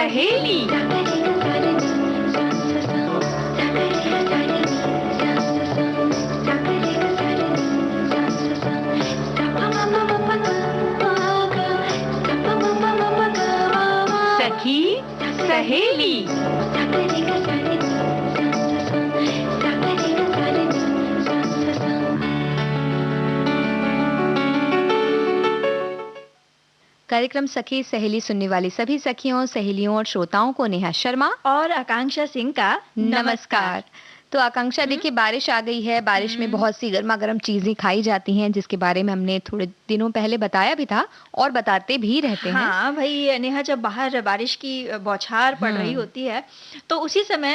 सहेली। सखी सहेली। कार्यक्रम सखी सहेली सुनने वाली सभी सखियों, सहेलियों और श्रोताओं को नेहा शर्मा और आकांक्षा सिंह का नमस्कार। तो आकांक्षा, देखिए बारिश आ गई है। बारिश में बहुत सी गर्मा गर्म चीजें खाई जाती हैं, जिसके बारे में हमने थोड़े दिनों पहले बताया भी था और बताते भी रहते हैं। हाँ भाई नेहा, जब बाहर बारिश की बौछार पड़ रही होती है तो उसी समय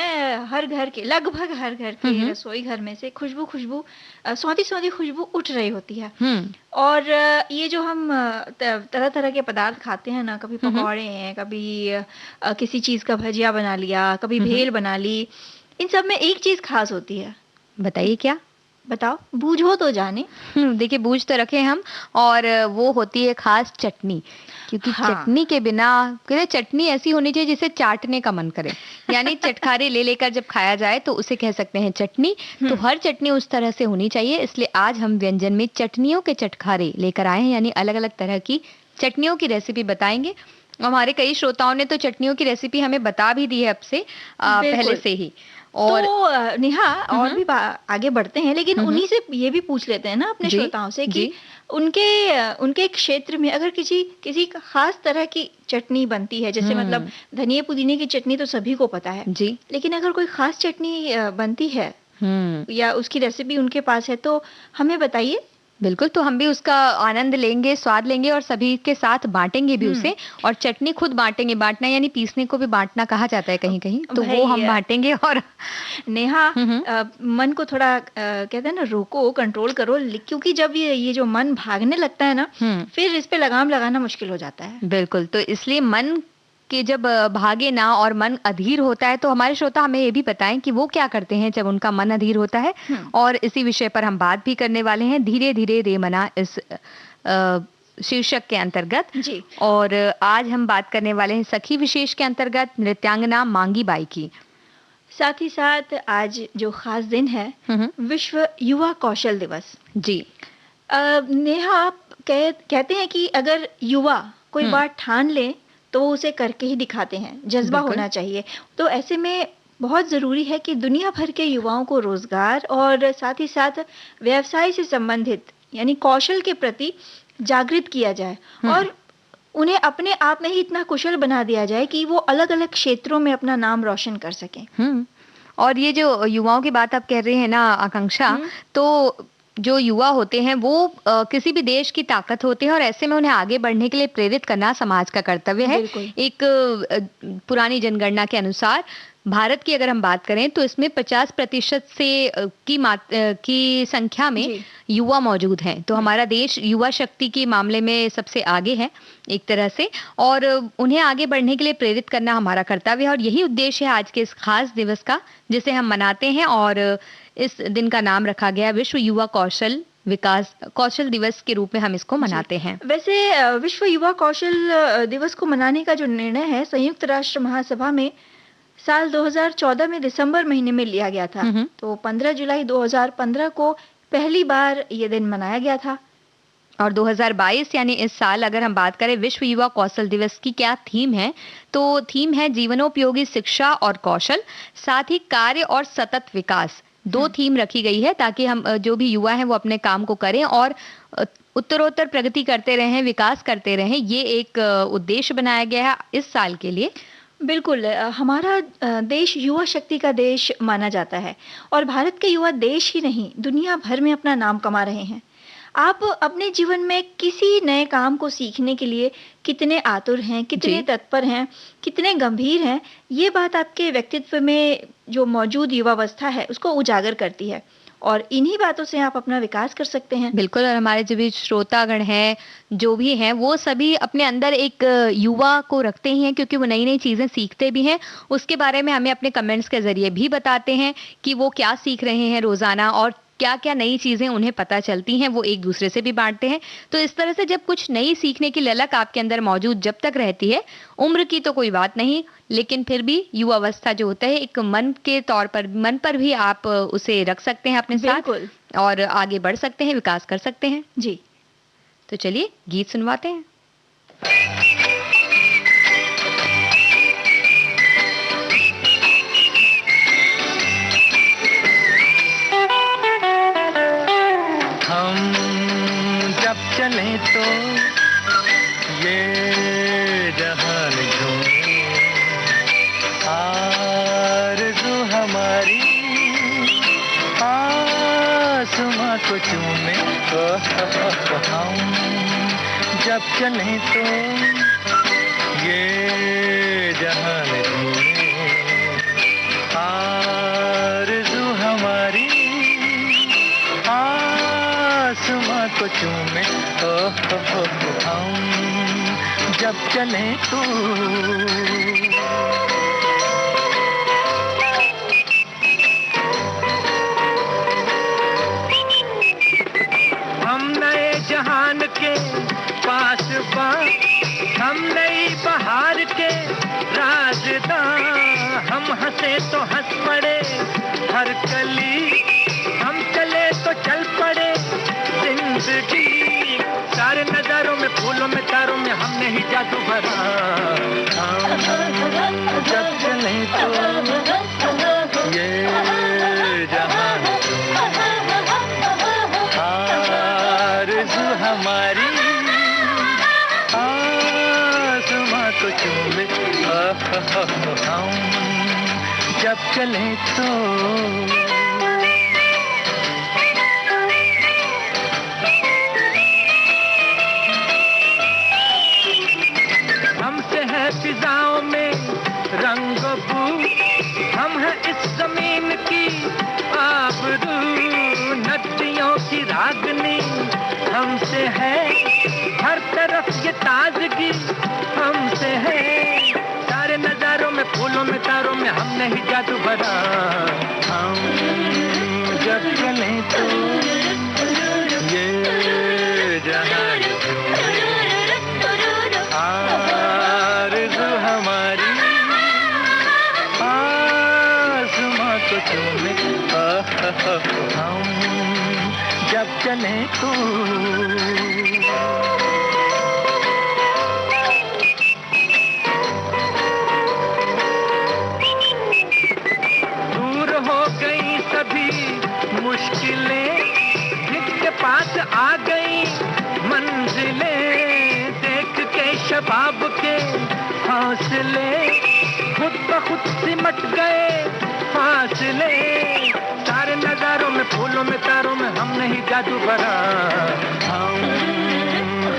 लगभग हर घर के रसोई घर में से सौंधी सौंधी खुशबू उठ रही होती है। और ये जो हम तरह तरह के पदार्थ खाते हैं ना, कभी पकौड़े हैं, कभी किसी चीज का भजिया बना लिया, कभी भेल बना ली, इन सब में एक चीज खास होती है। बताइए क्या? बताओ, बूझो तो जाने। देखिए बूझ तो रखे हम, और वो होती है खास चटनी। क्योंकि चटनी के बिना, चटनी ऐसी होनी चाहिए जिसे चाटने का मन करे। यानी चटखारे ले लेकर जब खाया जाए तो उसे कह सकते हैं चटनी। तो हर चटनी उस तरह से होनी चाहिए। इसलिए आज हम व्यंजन में चटनियों के चटखारे लेकर आए हैं, यानी अलग अलग तरह की चटनियों की रेसिपी बताएंगे। हमारे कई श्रोताओं ने तो चटनियों की रेसिपी हमें बता भी दी है अब से, पहले से ही। और तो नेहा, और भी आगे बढ़ते हैं, लेकिन उन्हीं से ये भी पूछ लेते हैं ना अपने श्रोताओं से कि उनके क्षेत्र में अगर किसी खास तरह की चटनी बनती है, जैसे मतलब धनिया पुदीने की चटनी तो सभी को पता है जी, लेकिन अगर कोई खास चटनी बनती है या उसकी रेसिपी उनके पास है तो हमें बताइए। बिल्कुल, तो हम भी उसका आनंद लेंगे, स्वाद लेंगे और सभी के साथ बांटेंगे भी उसे। और चटनी खुद बांटेंगे। बांटना यानी पीसने को भी बांटना कहा जाता है कहीं कहीं, तो वो हम बांटेंगे। और नेहा, मन को थोड़ा कहते हैं ना, रोको, कंट्रोल करो, क्योंकि जब ये जो मन भागने लगता है ना, फिर इस पे लगाम लगाना मुश्किल हो जाता है। बिल्कुल, तो इसलिए मन कि जब भागे ना और मन अधीर होता है, तो हमारे श्रोता हमें ये भी बताएं कि वो क्या करते हैं जब उनका मन अधीर होता है। और इसी विषय पर हम बात भी करने वाले हैं, धीरे धीरे रे मना, इस शीर्षक के अंतर्गत जी। और आज हम बात करने वाले हैं सखी विशेष के अंतर्गत नृत्यांगना मांगी बाई की। साथ ही साथ आज जो खास दिन है, विश्व युवा कौशल दिवस जी। नेहा, कहते हैं कि अगर युवा कोई बात ठान ले तो वो उसे करके ही दिखाते हैं, जज्बा होना चाहिए। तो ऐसे में बहुत ज़रूरी है कि दुनिया भर के युवाओं को रोजगार और साथ ही साथ व्यवसाय से संबंधित यानी कौशल के प्रति जागृत किया जाए और उन्हें अपने आप में ही इतना कुशल बना दिया जाए कि वो अलग अलग क्षेत्रों में अपना नाम रोशन कर सकें। और ये जो युवाओं की बात आप कह रहे हैं ना आकांक्षा, तो जो युवा होते हैं वो किसी भी देश की ताकत होते हैं, और ऐसे में उन्हें आगे बढ़ने के लिए प्रेरित करना समाज का कर्तव्य है। एक पुरानी जनगणना के अनुसार भारत की अगर हम बात करें तो इसमें 50% से की संख्या में युवा मौजूद हैं। तो हमारा देश युवा शक्ति के मामले में सबसे आगे है एक तरह से, और उन्हें आगे बढ़ने के लिए प्रेरित करना हमारा कर्तव्य है। और यही उद्देश्य है आज के इस खास दिवस का, जिसे हम मनाते हैं। और इस दिन का नाम रखा गया विश्व युवा कौशल दिवस के रूप में हम इसको मनाते हैं। वैसे विश्व युवा कौशल दिवस को मनाने का जो निर्णय है, संयुक्त राष्ट्र महासभा में साल 2014 में दिसंबर महीने में लिया गया था। तो 15 जुलाई 2015 को पहली बार ये दिन मनाया गया था। और 2022 यानी इस साल अगर हम बात करें विश्व युवा कौशल दिवस की क्या थीम है, तो थीम है जीवनोपयोगी शिक्षा और कौशल, साथ ही कार्य और सतत विकास। दो थीम रखी गई है ताकि हम जो भी युवा हैं वो अपने काम को करें और उत्तरोत्तर प्रगति करते रहें, विकास करते रहें। ये एक उद्देश्य बनाया गया है इस साल के लिए। बिल्कुल, हमारा देश युवा शक्ति का देश माना जाता है और भारत के युवा देश ही नहीं दुनिया भर में अपना नाम कमा रहे हैं। आप अपने जीवन में किसी नए काम को सीखने के लिए कितने आतुर हैं, कितने तत्पर हैं, कितने गंभीर हैं, ये बात आपके व्यक्तित्व में जो मौजूद युवावस्था है उसको उजागर करती है और इन्हीं बातों से आप अपना विकास कर सकते हैं। बिल्कुल, और हमारे जो भी श्रोतागण हैं, जो भी हैं, वो सभी अपने अंदर एक युवा को रखते ही हैं, क्योंकि वो नई नई चीज़ें सीखते भी हैं। उसके बारे में हमें अपने कमेंट्स के ज़रिए भी बताते हैं कि वो क्या सीख रहे हैं रोज़ाना, और क्या-क्या नई चीज़ें उन्हें पता चलती हैं, वो एक-दूसरे से भी बाँटते हैं। तो इस तरह से जब कुछ नई सीखने की ललक आपके अंदर मौजूद जब तक रहती है, उम्र की तो कोई बात नहीं, लेकिन फिर भी युवावस्था जो होता है एक मन पर भी आप उसे रख सकते हैं अपने साथ और आगे बढ़ सकते हैं, विकास कर सकते हैं। जी। तो चलिए गीत सुनवाते हैं। चले तो ये जहान झूमे, आरज़ू हमारी आसमां को चूमे। हम जब चले तो ये जहान झूमे, आरज़ू हमारी आसमां को चूमे। हम जब चले तो हम नए जहान के पासबां, हम नई बहार के राज़दां, हम हंसे तो हंस पड़े हर कली, हम चले तो चल पड़े जिंदगी। सारे नजारों में, फूलों में, तारों में हमने ही जादू भरा। जब चले तो ये जहान आरज़ू हमारी आसमां को चूमे। हम जब चले तो फिजाओं में रंग बू, हम हैं इस जमीन की आबरू, नदियों की रागनी हमसे है, हर तरफ ये ताजगी हमसे है। सारे नजारों में, फूलों में, तारों में हमने ही जादू भरा। हम जब चले तो ये जहान आरज़ू हमारी आसमां को चूमे। हम जब चले तो दूर हो गई सभी मुश्किलें, जिसके पास आ गई मंजिलें, देख के शबाब के हौसले खुद ब खुद सिमट गए फासले। सारे नजारों में, फूलों में, तारों में हमने ही जादू भरा। हम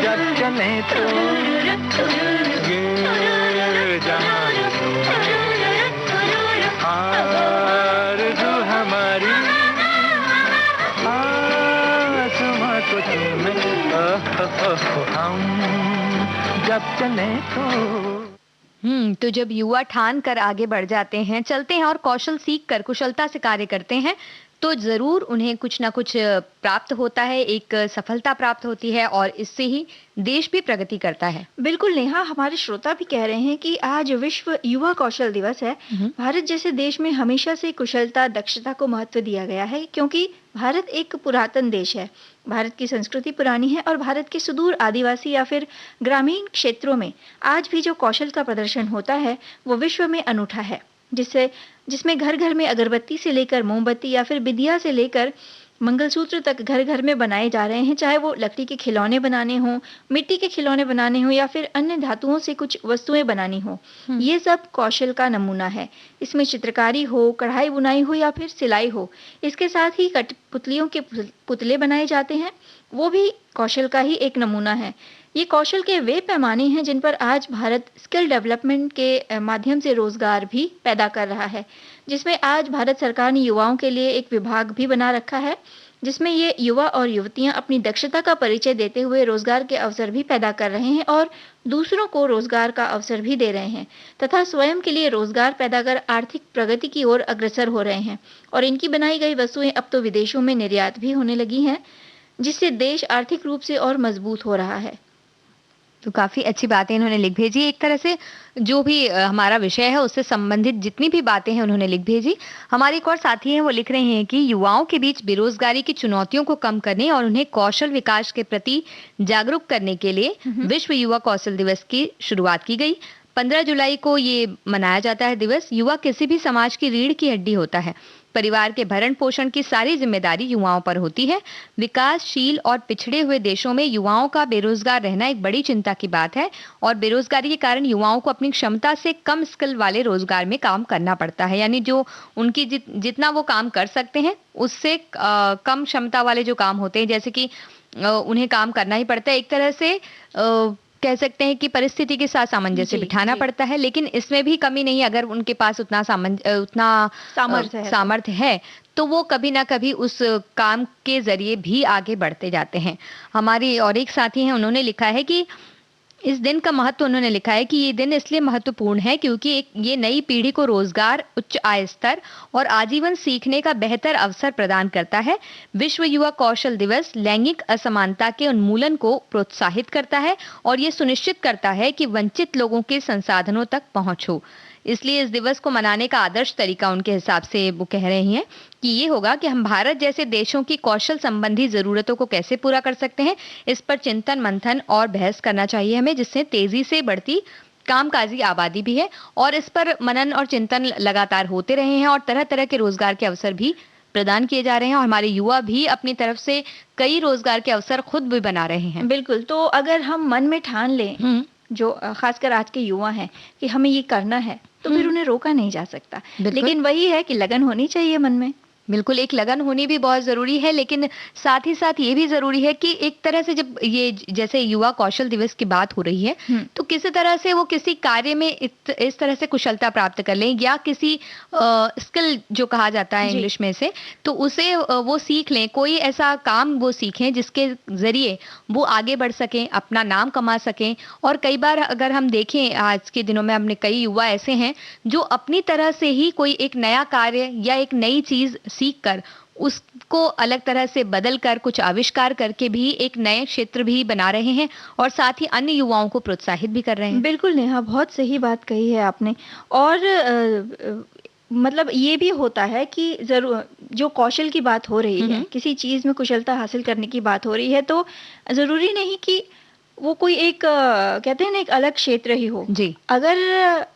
जब चले तो ये जहान आरज़ू हमारी आसमां को चूमे। हम जब चले तो जब युवा ठान कर आगे बढ़ जाते हैं, चलते हैं और कौशल सीख कर कुशलता से कार्य करते हैं, तो जरूर उन्हें कुछ ना कुछ प्राप्त होता है, एक सफलता प्राप्त होती है और इससे ही देश भी प्रगति करता है। बिल्कुल नेहा, हमारे श्रोता भी कह रहे हैं कि आज विश्व युवा कौशल दिवस है। भारत जैसे देश में हमेशा से कुशलता, दक्षता को महत्व दिया गया है, क्योंकि भारत एक पुरातन देश है। भारत की संस्कृति पुरानी है और भारत के सुदूर आदिवासी या फिर ग्रामीण क्षेत्रों में आज भी जो कौशल का प्रदर्शन होता है वो विश्व में अनूठा है, जिसमें घर घर में अगरबत्ती से लेकर मोमबत्ती या फिर बिदिया से लेकर मंगलसूत्र तक घर घर में बनाए जा रहे हैं। चाहे वो लकड़ी के खिलौने बनाने हों, मिट्टी के खिलौने बनाने हों या फिर अन्य धातुओं से कुछ वस्तुएं बनानी हो, ये सब कौशल का नमूना है। इसमें चित्रकारी हो, कढ़ाई बुनाई हो या फिर सिलाई हो, इसके साथ ही कठपुतलियों के पुतले बनाए जाते हैं, वो भी कौशल का ही एक नमूना है। ये कौशल के वे पैमाने हैं जिन पर आज भारत स्किल डेवलपमेंट के माध्यम से रोजगार भी पैदा कर रहा है, जिसमें आज भारत सरकार ने युवाओं के लिए एक विभाग भी बना रखा है जिसमें ये युवा और युवतियां अपनी दक्षता का परिचय देते हुए रोजगार के अवसर भी पैदा कर रहे हैं और दूसरों को रोजगार का अवसर भी दे रहे हैं तथा स्वयं के लिए रोजगार पैदा कर आर्थिक प्रगति की ओर अग्रसर हो रहे हैं। और इनकी बनाई गई वस्तुएं अब तो विदेशों में निर्यात भी होने लगी हैं, जिससे देश आर्थिक रूप से और मजबूत हो रहा है। तो काफ़ी अच्छी बातें इन्होंने लिख भेजी। एक तरह से जो भी हमारा विषय है उससे संबंधित जितनी भी बातें हैं उन्होंने लिख भेजी। हमारे एक और साथी हैं, वो लिख रहे हैं कि युवाओं के बीच बेरोजगारी की चुनौतियों को कम करने और उन्हें कौशल विकास के प्रति जागरूक करने के लिए विश्व युवा कौशल दिवस की शुरुआत की गई। 15 जुलाई को ये मनाया जाता है दिवस। युवा किसी भी समाज की रीढ़ की हड्डी होता है। परिवार के भरण पोषण की सारी जिम्मेदारी युवाओं पर होती है। विकासशील और पिछड़े हुए देशों में युवाओं का बेरोजगार रहना एक बड़ी चिंता की बात है और बेरोजगारी के कारण युवाओं को अपनी क्षमता से कम स्किल वाले रोजगार में काम करना पड़ता है। यानी जो उनकी जितना वो काम कर सकते हैं उससे कम क्षमता वाले जो काम होते हैं, जैसे कि उन्हें काम करना ही पड़ता है। एक तरह से कह सकते हैं कि परिस्थिति के साथ सामंजस्य बिठाना पड़ता है, लेकिन इसमें भी कमी नहीं। अगर उनके पास उतना सामर्थ्य है तो वो कभी ना कभी उस काम के जरिए भी आगे बढ़ते जाते हैं। हमारी और एक साथी हैं, उन्होंने लिखा है कि इस दिन का महत्व, उन्होंने लिखा है कि ये दिन इसलिए महत्वपूर्ण है क्योंकि ये नई पीढ़ी को रोजगार, उच्च आय स्तर और आजीवन सीखने का बेहतर अवसर प्रदान करता है। विश्व युवा कौशल दिवस लैंगिक असमानता के उन्मूलन को प्रोत्साहित करता है और ये सुनिश्चित करता है कि वंचित लोगों के संसाधनों तक पहुंच हो। इसलिए इस दिवस को मनाने का आदर्श तरीका उनके हिसाब से वो कह रहे हैं कि ये होगा कि हम भारत जैसे देशों की कौशल संबंधी जरूरतों को कैसे पूरा कर सकते हैं, इस पर चिंतन मंथन और बहस करना चाहिए हमें, जिससे तेजी से बढ़ती कामकाजी आबादी भी है और इस पर मनन और चिंतन लगातार होते रहे हैं और तरह तरह के रोजगार के अवसर भी प्रदान किए जा रहे हैं और हमारे युवा भी अपनी तरफ से कई रोजगार के अवसर खुद भी बना रहे हैं। बिल्कुल, तो अगर हम मन में ठान लें, जो खासकर आज के युवा हैं, कि हमें ये करना है, तो फिर उन्हें रोका नहीं जा सकता। लेकिन वही है कि लगन होनी चाहिए मन में। बिल्कुल, एक लगन होनी भी बहुत ज़रूरी है, लेकिन साथ ही साथ ये भी ज़रूरी है कि एक तरह से जब ये जैसे युवा कौशल दिवस की बात हो रही है, तो किसी तरह से वो किसी कार्य में इस तरह से कुशलता प्राप्त कर लें या किसी स्किल जो कहा जाता है इंग्लिश में से, तो उसे वो सीख लें। कोई ऐसा काम वो सीखें जिसके ज़रिए वो आगे बढ़ सकें, अपना नाम कमा सकें। और कई बार अगर हम देखें आज के दिनों में हमने कई युवा ऐसे हैं जो अपनी तरह से ही कोई एक नया कार्य या एक नई चीज़ सीख कर उसको अलग तरह से बदल कर कुछ आविष्कार करके भी एक नए क्षेत्र भी बना रहे हैं और साथ ही अन्य युवाओं को प्रोत्साहित भी कर रहे हैं। बिल्कुल नेहा, बहुत सही बात कही है आपने। और मतलब ये भी होता है कि जरूर जो कौशल की बात हो रही है, किसी चीज में कुशलता हासिल करने की बात हो रही है, तो जरूरी नहीं कि वो कोई एक कहते हैं ना, एक अलग क्षेत्र ही हो जी। अगर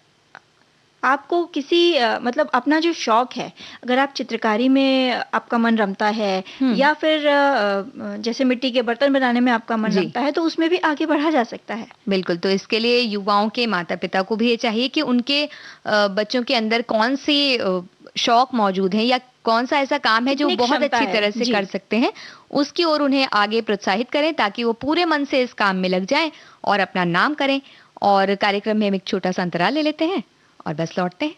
आपको किसी मतलब अपना जो शौक है, अगर आप चित्रकारी में आपका मन रमता है या फिर जैसे मिट्टी के बर्तन बनाने में आपका मन रमता है, तो उसमें भी आगे बढ़ा जा सकता है। बिल्कुल, तो इसके लिए युवाओं के माता पिता को भी ये चाहिए कि उनके बच्चों के अंदर कौन सी शौक मौजूद है या कौन सा ऐसा काम है जो बहुत अच्छी तरह से कर सकते हैं, उसकी ओर उन्हें आगे प्रोत्साहित करें ताकि वो पूरे मन से इस काम में लग जाएं और अपना नाम करें। और कार्यक्रम में हम एक छोटा सा अंतराल ले लेते हैं और बस लौटते हैं।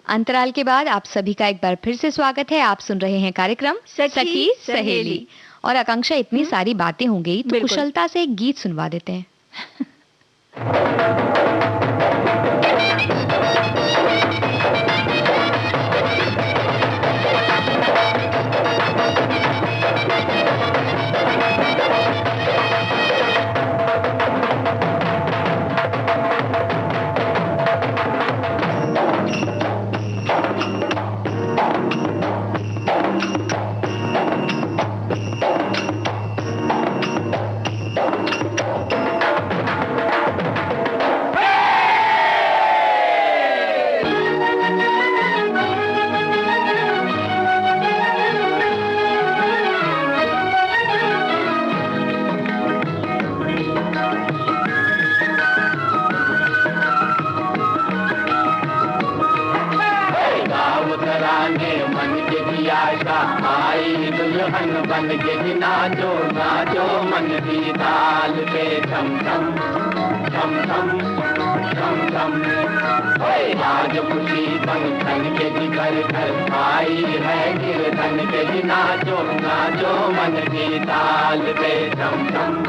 अंतराल के बाद आप सभी का एक बार फिर से स्वागत है। आप सुन रहे हैं कार्यक्रम सखी सहेली। और आकांक्षा, इतनी सारी बातें हो गई तो कुशलता से एक गीत सुनवा देते हैं। बन के जी नाचो नाचो मन की ताल पे थम थम थम थम थम थम। आज खुशी पंखन के जी घर घर आई है गिरधन के जी नाचो नाचो मन की ताल पे थम थम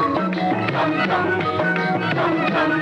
थम थम थम थम।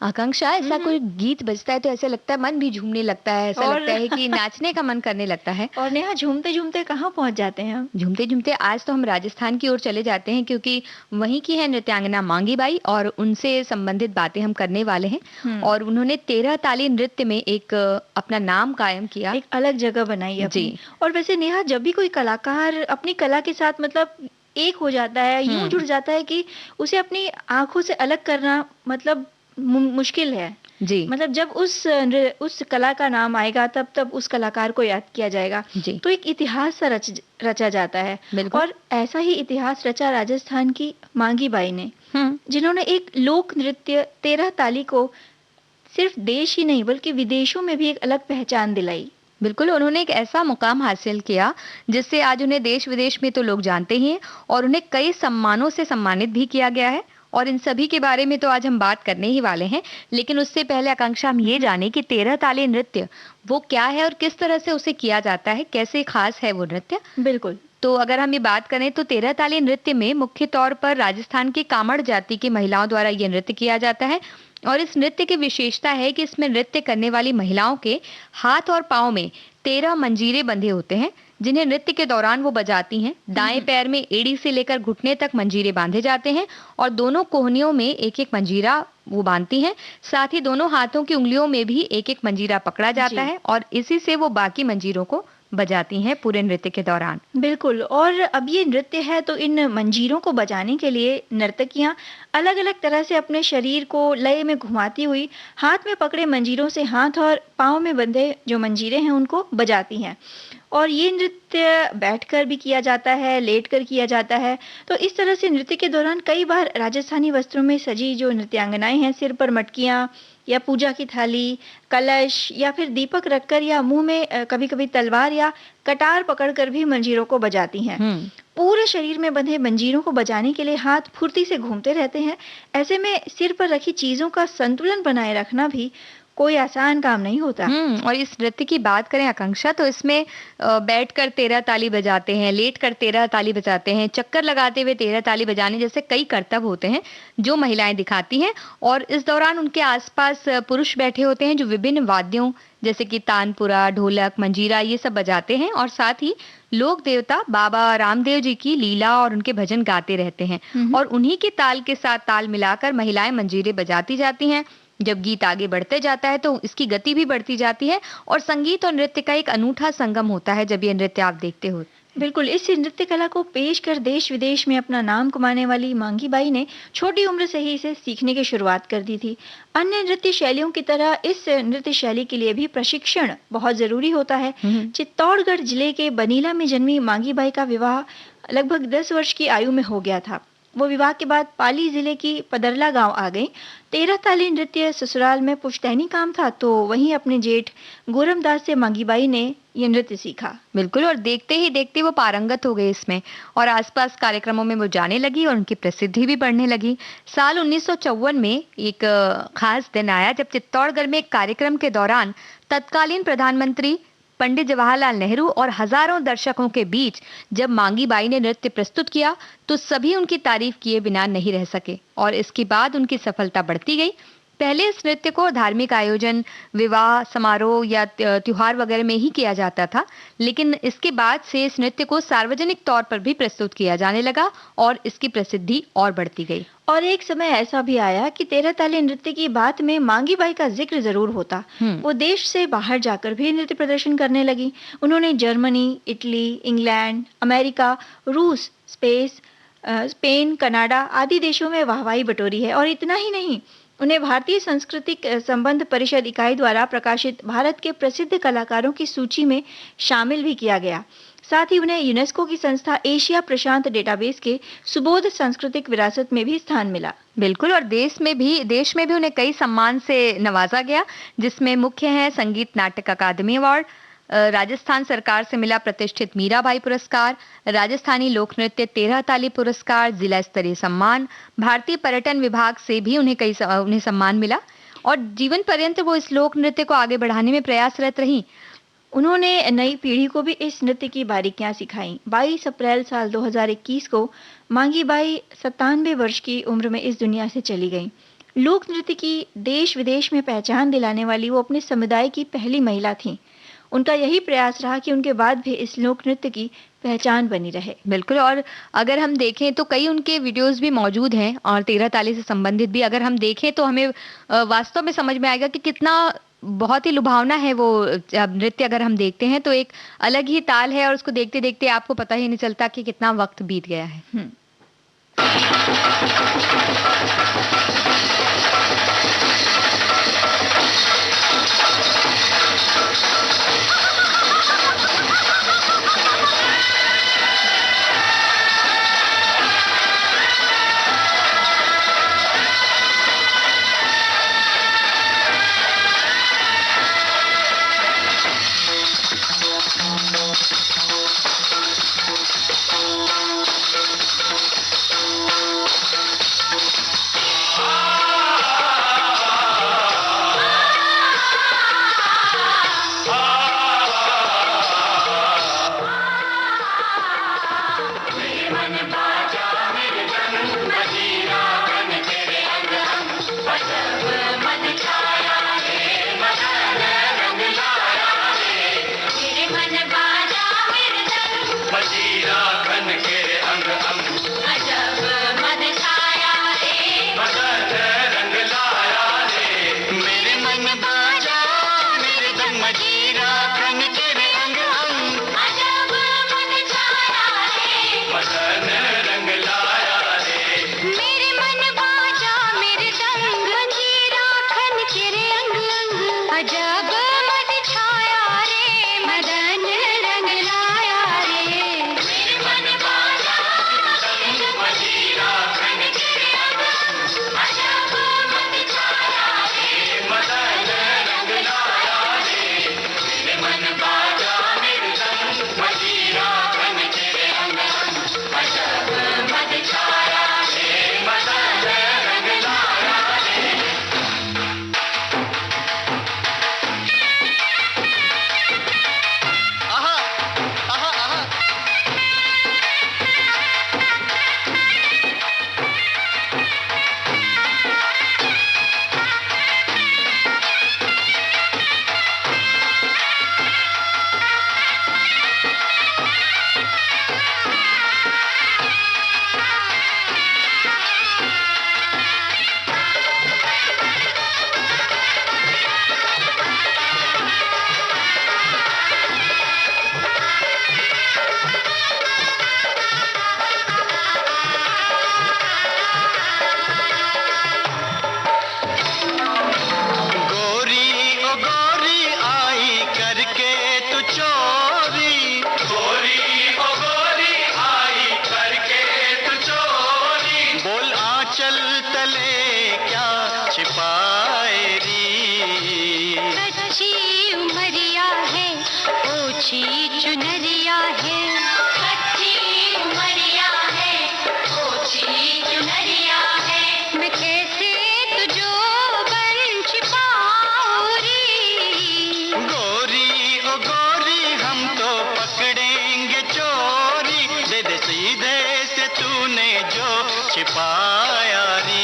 आकांक्षा, ऐसा कोई गीत बजता है तो ऐसा लगता है मन भी झूमने लगता है, ऐसा लगता है कि नाचने का मन करने लगता है। और नेहा, झूमते झूमते कहाँ पहुंच जाते हैं हम? झूमते झूमते आज तो हम राजस्थान की ओर चले जाते हैं, क्योंकि वहीं की है नृत्यांगना मांगी बाई और उनसे संबंधित बातें हम करने वाले हैं। और उन्होंने 13 ताली नृत्य में एक अपना नाम कायम किया, एक अलग जगह बनाई अपनी। और वैसे नेहा, जब भी कोई कलाकार अपनी कला के साथ मतलब एक हो जाता है, यूं जुड़ जाता है कि उसे अपनी आंखों से अलग करना मतलब मुश्किल है जी। मतलब जब उस कला का नाम आएगा तब उस कलाकार को याद किया जाएगा जी। तो एक इतिहास सा रचा जाता है। और ऐसा ही इतिहास रचा राजस्थान की मांगी बाई ने, जिन्होंने एक लोक नृत्य 13 ताली को सिर्फ देश ही नहीं बल्कि विदेशों में भी एक अलग पहचान दिलाई। बिल्कुल, उन्होंने एक ऐसा मुकाम हासिल किया जिससे आज उन्हें देश विदेश में तो लोग जानते ही हैं और उन्हें कई सम्मानों से सम्मानित भी किया गया है। और इन सभी के बारे में तो आज हम बात करने ही वाले हैं, लेकिन उससे पहले आकांक्षा, हम ये जाने कि 13 ताली नृत्य वो क्या है और किस तरह से उसे किया जाता है, कैसे खास है वो नृत्य। बिल्कुल, तो अगर हम ये बात करें तो 13 ताली नृत्य में मुख्य तौर पर राजस्थान की कामड़ जाति की महिलाओं द्वारा ये नृत्य किया जाता है। और इस नृत्य की विशेषता है कि इसमें नृत्य करने वाली महिलाओं के हाथ और पाँव में 13 मंजीरे बंधे होते हैं, जिन्हें नृत्य के दौरान वो बजाती हैं। दाएं पैर में एड़ी से लेकर घुटने तक मंजीरे बांधे जाते हैं और दोनों कोहनियों में एक एक मंजीरा वो बांधती हैं। साथ ही दोनों हाथों की उंगलियों में भी एक एक मंजीरा पकड़ा जाता है और इसी से वो बाकी मंजीरों को बजाती हैं पूरे नृत्य के दौरान। बिल्कुल। और अब ये नृत्य है तो इन मंजीरों को बजाने के लिए नर्तकियां अलग-अलग तरह से अपने शरीर को लय में घुमाती हुई हाथ में पकड़े मंजीरों से हाथ और पाँव में बंधे जो मंजीरे हैं उनको बजाती हैं। और ये नृत्य बैठकर भी किया जाता है, लेटकर किया जाता है। तो इस तरह से नृत्य के दौरान कई बार राजस्थानी वस्त्रों में सजी जो नृत्यांगनाएं हैं सिर पर मटकियां या पूजा की थाली, कलश या फिर दीपक रखकर या मुंह में कभी-कभी तलवार या कटार पकड़कर भी मंजीरों को बजाती हैं। पूरे शरीर में बंधे मंजीरों को बजाने के लिए हाथ फुर्ती से घूमते रहते हैं। ऐसे में सिर पर रखी चीजों का संतुलन बनाए रखना भी कोई आसान काम नहीं होता। और इस नृत्य की बात करें आकांक्षा तो इसमें बैठकर 13 ताली बजाते हैं, लेटकर 13 ताली बजाते हैं, चक्कर लगाते हुए 13 ताली बजाने जैसे कई करतब होते हैं जो महिलाएं दिखाती हैं। और इस दौरान उनके आसपास पुरुष बैठे होते हैं जो विभिन्न वाद्यों जैसे कि तानपुरा, ढोलक, मंजीरा ये सब बजाते हैं और साथ ही लोक देवता बाबा रामदेव जी की लीला और उनके भजन गाते रहते हैं। और उन्हीं के ताल के साथ ताल मिलाकर महिलाएं मंजीरे बजाती जाती हैं। जब गीत आगे बढ़ते जाता है तो इसकी गति भी बढ़ती जाती है और संगीत और नृत्य का एक अनूठा संगम होता है जब ये नृत्य आप देखते हो। बिल्कुल। इस नृत्य कला को पेश कर देश विदेश में अपना नाम कमाने वाली मांगी बाई ने छोटी उम्र से ही इसे सीखने की शुरुआत कर दी थी। अन्य नृत्य शैलियों की तरह इस नृत्य शैली के लिए भी प्रशिक्षण बहुत जरूरी होता है। चित्तौड़गढ़ जिले के बनीला में जन्मी मांगी बाई का विवाह लगभग 10 वर्ष की आयु में हो गया था। वो विवाह के बाद पाली जिले की पदरला गांव आ गई। 13 ताली नृत्य ससुराल में पुश्तैनी काम था तो वहीं अपने जेठ गोरमदास से मांगीबाई ने ये नृत्य सीखा। बिल्कुल। और देखते ही देखते वो पारंगत हो गए इसमें और आसपास कार्यक्रमों में वो जाने लगी और उनकी प्रसिद्धि भी बढ़ने लगी। साल 1954 में एक खास दिन आया जब चित्तौड़गढ़ में एक कार्यक्रम के दौरान तत्कालीन प्रधानमंत्री पंडित जवाहरलाल नेहरू और हजारों दर्शकों के बीच जब मांगी बाई ने नृत्य प्रस्तुत किया तो सभी उनकी तारीफ किए बिना नहीं रह सके और इसके बाद उनकी सफलता बढ़ती गई। पहले इस नृत्य को धार्मिक आयोजन, विवाह समारोह या त्योहार वगैरह में ही किया जाता था, लेकिन इसके बाद से इस नृत्य को सार्वजनिक तौर पर भी प्रस्तुत किया जाने लगा और इसकी प्रसिद्धि और बढ़ती गई। और एक समय ऐसा भी आया कि 13 ताली नृत्य की बात में मांगी बाई का जिक्र जरूर होता। वो देश से बाहर जाकर भी नृत्य प्रदर्शन करने लगी। उन्होंने जर्मनी, इटली, इंग्लैंड, अमेरिका, रूस, स्पेन, कनाडा आदि देशों में वाहवाही बटोरी है। और इतना ही नहीं, उन्हें भारतीय सांस्कृतिक संबंध परिषद इकाई द्वारा प्रकाशित भारत के प्रसिद्ध कलाकारों की सूची में शामिल भी किया गया। साथ ही उन्हें यूनेस्को की संस्था एशिया प्रशांत डेटाबेस के सुबोध सांस्कृतिक विरासत में भी स्थान मिला। बिल्कुल। और देश में भी उन्हें कई सम्मान से नवाजा गया, जिसमें मुख्य है संगीत नाटक अकादमी अवार्ड, राजस्थान सरकार से मिला प्रतिष्ठित मीराबाई पुरस्कार, राजस्थानी लोक नृत्य 13 ताली पुरस्कार, जिला स्तरीय सम्मान, भारतीय पर्यटन विभाग से भी उन्हें सम्मान मिला और जीवन पर्यंत वो इस लोक नृत्य को आगे बढ़ाने में प्रयासरत रही। उन्होंने नई पीढ़ी को भी इस नृत्य की बारीकियां सिखाई। 22 अप्रैल साल 2021 को मांगी बाई 97 वर्ष की उम्र में इस दुनिया से चली गई। लोक नृत्य की देश विदेश में पहचान दिलाने वाली वो अपने समुदाय की पहली महिला थी। उनका यही प्रयास रहा कि उनके बाद भी इस लोक नृत्य की पहचान बनी रहे। बिल्कुल। और अगर हम देखें तो कई उनके वीडियोस भी मौजूद हैं और 13 ताली से संबंधित भी अगर हम देखें तो हमें वास्तव में समझ में आएगा कि कितना बहुत ही लुभावना है वो नृत्य। अगर हम देखते हैं तो एक अलग ही ताल है और उसको देखते देखते आपको पता ही नहीं चलता कि कितना वक्त बीत गया है। चुनरिया है, कच्ची उमरिया है, ओछी चुनरिया है, मैं कैसे तुझो बन छिपाऊरी। गोरी ओ गोरी हम तो पकड़ेंगे चोरी, दे दे सीधे से तूने जो छिपाया री।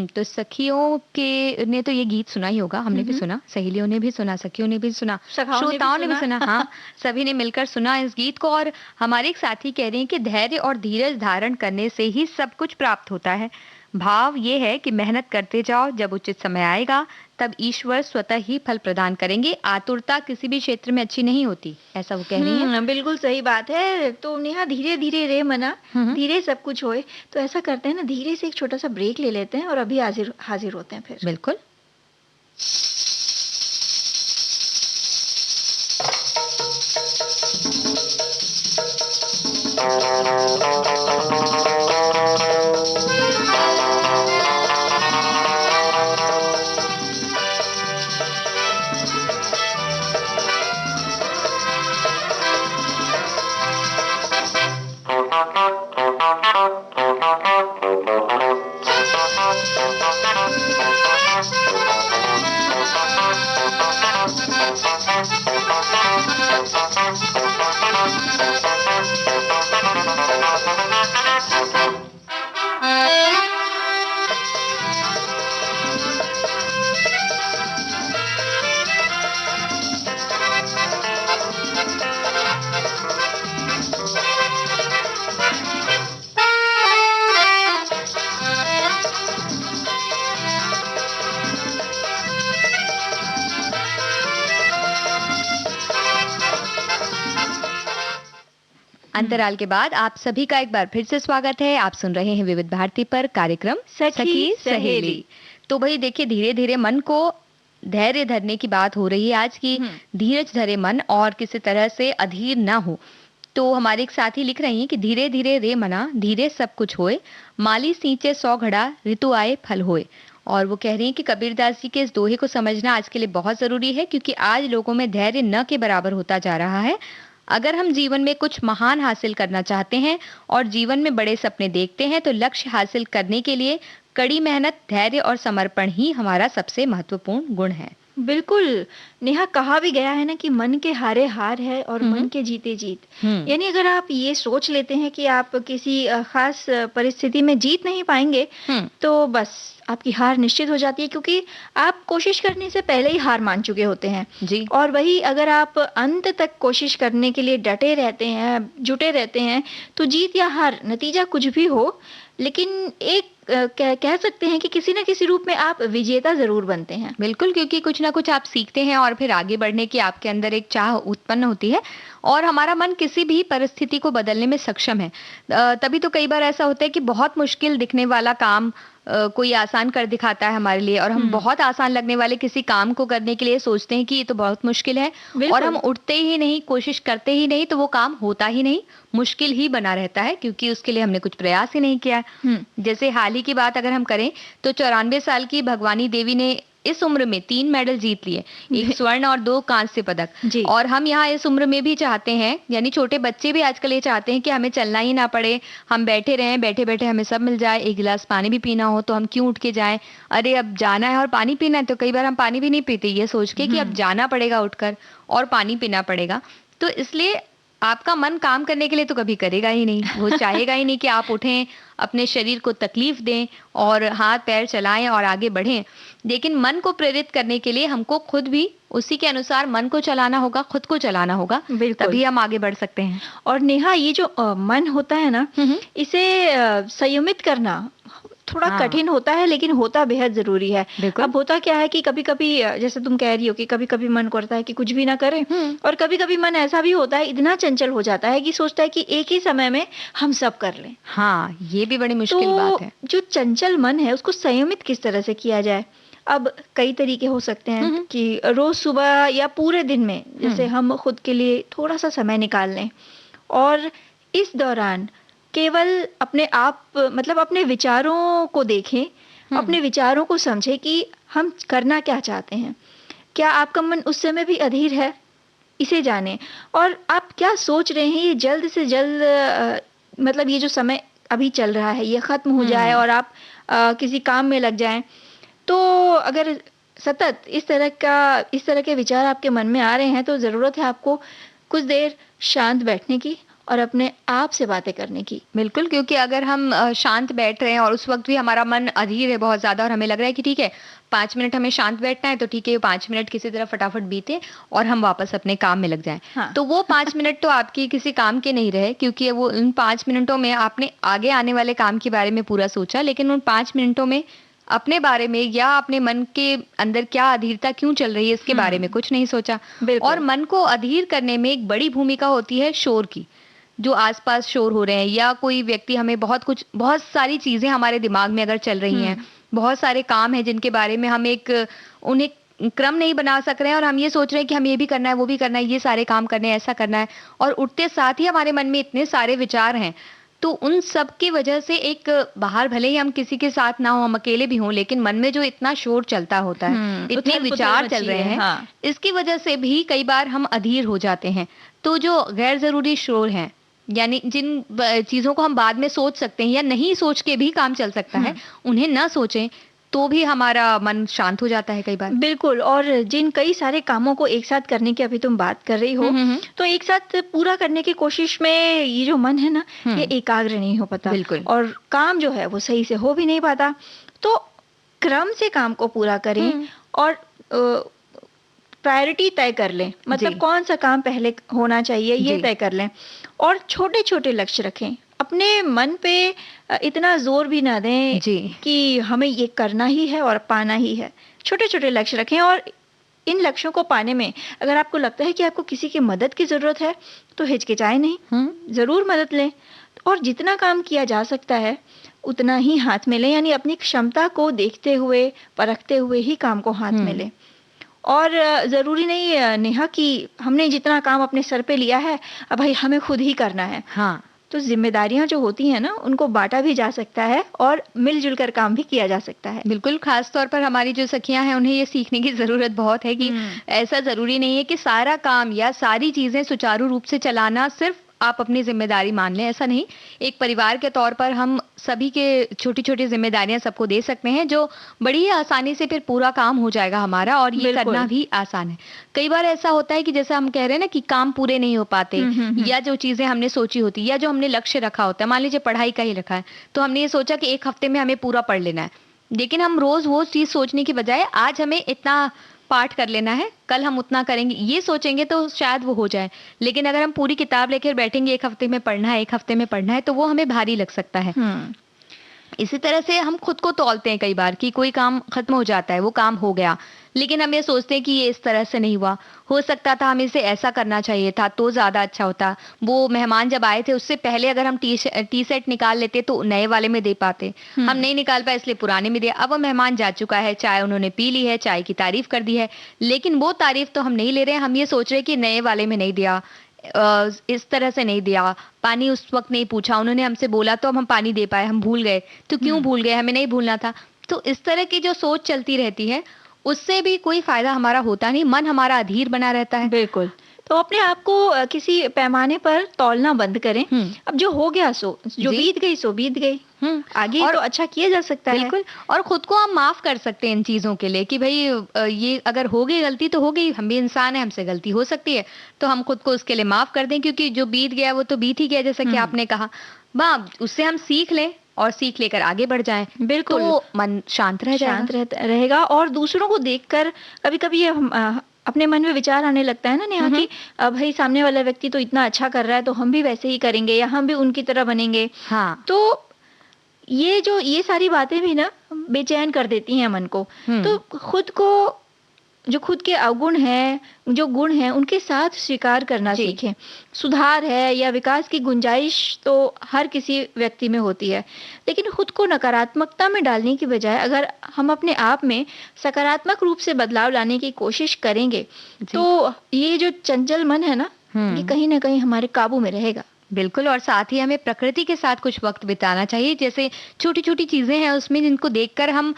तो सखियों के ने तो ये गीत सुना ही होगा, हमने भी सुना, सहेलियों ने भी सुना, सखियों ने भी सुना, श्रोताओं ने भी सुना। हाँ, सभी ने मिलकर सुना इस गीत को। और हमारे एक साथी कह रहे हैं कि धैर्य और धीरज धारण करने से ही सब कुछ प्राप्त होता है। भाव ये है कि मेहनत करते जाओ, जब उचित समय आएगा तब ईश्वर स्वतः ही फल प्रदान करेंगे। आतुरता किसी भी क्षेत्र में अच्छी नहीं होती, ऐसा वो कह रही है। बिल्कुल सही बात है। तो नेहा, धीरे धीरे रे मना, धीरे सब कुछ होए। तो ऐसा करते हैं ना, धीरे से एक छोटा सा ब्रेक ले लेते हैं और अभी हाजिर होते हैं फिर। बिल्कुल। अंतराल के बाद आप सभी का एक बार फिर से स्वागत है। आप सुन रहे हैं विविध भारती पर कार्यक्रम सखी सहेली। तो भाई देखिए, धीरे धीरे मन को धैर्य धरने की बात हो रही है आज की। धीरज धरे मन और किसी तरह से अधीर ना हो। तो हमारे एक साथी लिख रही हैं कि धीरे धीरे रे मना, धीरे सब कुछ होए, माली सींचे 100 घड़ा, ऋतु आए फल होए। और वो कह रही हैं कि कबीरदास जी के इस दोहे को समझना आज के लिए बहुत जरूरी है, क्योंकि आज लोगों में धैर्य न के बराबर होता जा रहा है। अगर हम जीवन में कुछ महान हासिल करना चाहते हैं और जीवन में बड़े सपने देखते हैं, तो लक्ष्य हासिल करने के लिए कड़ी मेहनत, धैर्य और समर्पण ही हमारा सबसे महत्वपूर्ण गुण है। बिल्कुल नेहा, कहा भी गया है ना कि मन के हारे हार है और मन के जीते जीत। यानी अगर आप ये सोच लेते हैं कि आप किसी खास परिस्थिति में जीत नहीं पाएंगे, तो बस आपकी हार निश्चित हो जाती है, क्योंकि आप कोशिश करने से पहले ही हार मान चुके होते हैं जी। और वही अगर आप अंत तक कोशिश करने के लिए डटे रहते हैं, जुटे रहते हैं, तो जीत या हार, नतीजा कुछ भी हो, लेकिन एक कह सकते हैं कि किसी न किसी रूप में आप विजेता जरूर बनते हैं। बिल्कुल, क्योंकि कुछ ना कुछ आप सीखते हैं और फिर आगे बढ़ने की आपके अंदर एक चाह उत्पन्न होती है और हमारा मन किसी भी परिस्थिति को बदलने में सक्षम है। तभी तो कई बार ऐसा होता है कि बहुत मुश्किल दिखने वाला काम कोई आसान कर दिखाता है हमारे लिए, और हम बहुत आसान लगने वाले किसी काम को करने के लिए सोचते हैं कि ये तो बहुत मुश्किल है, और हम उठते ही नहीं, कोशिश करते ही नहीं, तो वो काम होता ही नहीं, मुश्किल ही बना रहता है, क्योंकि उसके लिए हमने कुछ प्रयास ही नहीं किया। जैसे हाल ही की बात अगर हम करें तो 94 साल की भगवानी देवी ने इस उम्र में 3 मेडल जीत लिए, 1 स्वर्ण और 2 कांस्य पदक। और हम यहाँ इस उम्र में भी चाहते हैं, यानी छोटे बच्चे भी आजकल ये चाहते हैं कि हमें चलना ही ना पड़े, हम बैठे रहें, बैठे बैठे हमें सब मिल जाए, 1 गिलास पानी भी पीना हो तो हम क्यों उठ के जाएं, अरे अब जाना है और पानी पीना है। तो कई बार हम पानी भी नहीं पीते, ये सोच के कि अब जाना पड़ेगा उठकर और पानी पीना पड़ेगा। तो इसलिए आपका मन काम करने के लिए तो कभी करेगा ही नहीं, वो चाहेगा ही नहीं कि आप उठें, अपने शरीर को तकलीफ दें और हाथ पैर चलाएं और आगे बढ़ें। लेकिन मन को प्रेरित करने के लिए हमको खुद भी उसी के अनुसार मन को चलाना होगा, खुद को चलाना होगा, तभी हम आगे बढ़ सकते हैं। और नेहा, ये जो मन होता है ना, इसे संयमित करना थोड़ा कठिन होता है, लेकिन होता बेहद जरूरी है। अब होता क्या है कि कभी-कभी जैसे तुम कह रही हो कि कभी-कभी मन करता है कि कुछ भी ना करें, और कभी-कभी मन ऐसा भी होता है, इतना चंचल हो जाता है कि सोचता है कि एक ही समय में हम सब कर लें। हाँ, ये भी बड़ी मुश्किल बात है। जो चंचल मन है उसको संयमित किस तरह से किया जाए? अब कई तरीके हो सकते हैं कि रोज सुबह या पूरे दिन में जैसे हम खुद के लिए थोड़ा सा समय निकाल लें, और इस दौरान केवल अपने आप मतलब अपने विचारों को देखें, अपने विचारों को समझें कि हम करना क्या चाहते हैं। क्या आपका मन उस समय भी अधीर है? इसे जानें। और आप क्या सोच रहे हैं, ये जल्द से जल्द मतलब ये जो समय अभी चल रहा है ये खत्म हो जाए और आप किसी काम में लग जाएं। तो अगर सतत इस तरह के विचार आपके मन में आ रहे हैं, तो ज़रूरत है आपको कुछ देर शांत बैठने की और अपने आप से बातें करने की। बिल्कुल, क्योंकि अगर हम शांत बैठ रहे हैं और उस वक़्त भी हमारा मन अधीर है बहुत ज़्यादा और हमें लग रहा है कि ठीक है, 5 मिनट हमें शांत बैठना है, तो ठीक है, 5 मिनट किसी तरह फटाफट बीते और हम वापस अपने काम में लग जाएँ। हाँ। तो वो 5 मिनट तो आपके किसी काम के नहीं रहे, क्योंकि वो उन 5 मिनटों में आपने आगे आने वाले काम के बारे में पूरा सोचा, लेकिन उन 5 मिनटों में अपने बारे में या अपने मन के अंदर क्या अधीरता क्यों चल रही है, इसके बारे में कुछ नहीं सोचा। और मन को अधीर करने में एक बड़ी भूमिका होती है शोर की। जो आस-पास शोर हो रहे हैं या कोई व्यक्ति हमें बहुत सारी चीज़ें हमारे दिमाग में अगर चल रही हैं, बहुत सारे काम हैं जिनके बारे में हम उन्हें क्रम नहीं बना सक रहे हैं और हम ये सोच रहे हैं कि हमें ये भी करना है, वो भी करना है, ये सारे काम करने हैं, ऐसा करना है, और उठते साथ ही हमारे मन में इतने सारे विचार हैं। तो उन सब की वजह से एक बाहर भले ही हम किसी के साथ ना हो, हम अकेले भी हों, लेकिन मन में जो इतना शोर चलता होता है, इतने विचार चल रहे हैं, इसकी वजह से भी कई बार हम अधीर हो जाते हैं। तो जो गैर ज़रूरी शोर हैं, यानी जिन चीज़ों को हम बाद में सोच सकते हैं या नहीं सोच के भी काम चल सकता है, उन्हें ना सोचें, तो भी हमारा मन शांत हो जाता है कई बार। बिल्कुल, और जिन कई सारे कामों को एक साथ करने की अभी तुम बात कर रही हो, तो एक साथ पूरा करने की कोशिश में ये जो मन है ना, ये एकाग्र नहीं हो पाता। बिल्कुल। और काम जो है वो सही से हो भी नहीं पाता। तो क्रम से काम को पूरा करें और प्रायोरिटी तय कर लें, मतलब कौन सा काम पहले होना चाहिए ये तय कर लें, और छोटे-छोटे लक्ष्य रखें। अपने मन पे इतना जोर भी ना दें कि हमें ये करना ही है और पाना ही है। छोटे-छोटे लक्ष्य रखें, और इन लक्ष्यों को पाने में अगर आपको लगता है कि आपको किसी की मदद की ज़रूरत है, तो हिचकिचाएं नहीं, ज़रूर मदद लें। और जितना काम किया जा सकता है उतना ही हाथ में लें, यानी अपनी क्षमता को देखते हुए, परखते हुए ही काम को हाथ में लें। और ज़रूरी नहीं नेहा कि हमने जितना काम अपने सर पे लिया है, अब भाई हमें खुद ही करना है। हाँ। तो ज़िम्मेदारियाँ जो होती हैं ना, उनको बाँटा भी जा सकता है और मिल-जुल कर काम भी किया जा सकता है। बिल्कुल, ख़ास तौर पर हमारी जो सखियाँ हैं, उन्हें ये सीखने की ज़रूरत बहुत है कि ऐसा ज़रूरी नहीं है कि सारा काम या सारी चीज़ें सुचारू रूप से चलाना सिर्फ़ आप अपनी ज़िम्मेदारी मान लें, ऐसा नहीं। एक परिवार के तौर पर हम सभी के छोटी-छोटी ज़िम्मेदारियाँ सबको दे सकते हैं, जो बड़ी ही आसानी से फिर पूरा काम हो जाएगा हमारा, और ये करना भी आसान है। कई बार ऐसा होता है कि जैसे हम कह रहे हैं ना कि काम पूरे नहीं हो पाते, या जो चीज़ें हमने सोची होती या जो हमने लक्ष्य रखा होता है, मान लीजिए पढ़ाई का ही रखा है, तो हमने ये सोचा कि 1 हफ्ते में हमें पूरा पढ़ लेना है। लेकिन हम रोज़ वो चीज़ सोचने की बजाय आज हमें इतना पाठ कर लेना है, कल हम उतना करेंगे, ये सोचेंगे तो शायद वो हो जाए। लेकिन अगर हम पूरी किताब लेकर बैठेंगे, 1 हफ्ते में पढ़ना है, 1 हफ्ते में पढ़ना है, तो वो हमें भारी लग सकता है। इसी तरह से हम खुद को तौलते हैं कई बार कि कोई काम खत्म हो जाता है, वो काम हो गया, लेकिन हम ये सोचते हैं कि ये इस तरह से नहीं हुआ, हो सकता था हमें इसे ऐसा करना चाहिए था तो ज़्यादा अच्छा होता। वो मेहमान जब आए थे उससे पहले अगर हम टी सेट निकाल लेते तो नए वाले में दे पाते, हम नहीं निकाल पाए इसलिए पुराने में दिया। अब वो मेहमान जा चुका है, चाय उन्होंने पी ली है, चाय की तारीफ कर दी है, लेकिन वो तारीफ तो हम नहीं ले रहे हैं, हम ये सोच रहे हैं कि नए वाले में नहीं दिया, इस तरह से नहीं दिया, पानी उस वक्त नहीं पूछा, उन्होंने हमसे बोला तो अब हम पानी दे पाए, हम भूल गए, तो क्यों भूल गए, हमें नहीं भूलना था। तो इस तरह की जो सोच चलती रहती है, उससे भी कोई फायदा हमारा होता नहीं, मन हमारा अधीर बना रहता है। बिल्कुल। तो अपने आप को किसी पैमाने पर तौलना बंद करें। अब जो हो गया सो, जो बीत गई सो बीत गई, आगे और तो अच्छा किया जा सकता है। बिल्कुल, और खुद को हम माफ कर सकते हैं इन चीजों के लिए कि भाई ये अगर हो गई गलती तो हो गई, हम भी इंसान हैं, हमसे गलती हो सकती है, तो हम खुद को उसके लिए माफ कर दें, क्योंकि जो बीत गया वो तो बीत ही गया, जैसा कि आपने कहा। उससे हम सीख लें और सीख लेकर आगे बढ़ जाएं, बिल्कुल, तो मन शांत रहेगा। और दूसरों को देखकर कभी-कभी अपने मन में विचार आने लगता है ना नेहा कि भाई सामने वाला व्यक्ति तो इतना अच्छा कर रहा है, तो हम भी वैसे ही करेंगे या हम भी उनकी तरह बनेंगे। हाँ। तो ये सारी बातें भी ना बेचैन कर देती हैं मन को। तो खुद को, जो खुद के अवगुण हैं, जो गुण हैं, उनके साथ स्वीकार करना सीखें। सुधार है या विकास की गुंजाइश तो हर किसी व्यक्ति में होती है, लेकिन खुद को नकारात्मकता में डालने की बजाय अगर हम अपने आप में सकारात्मक रूप से बदलाव लाने की कोशिश करेंगे तो ये जो चंचल मन है ना, ये कहीं ना कहीं हमारे काबू में रहेगा। बिल्कुल। और साथ ही हमें प्रकृति के साथ कुछ वक्त बिताना चाहिए। जैसे छोटी छोटी चीजें हैं उसमें, जिनको देखकर हम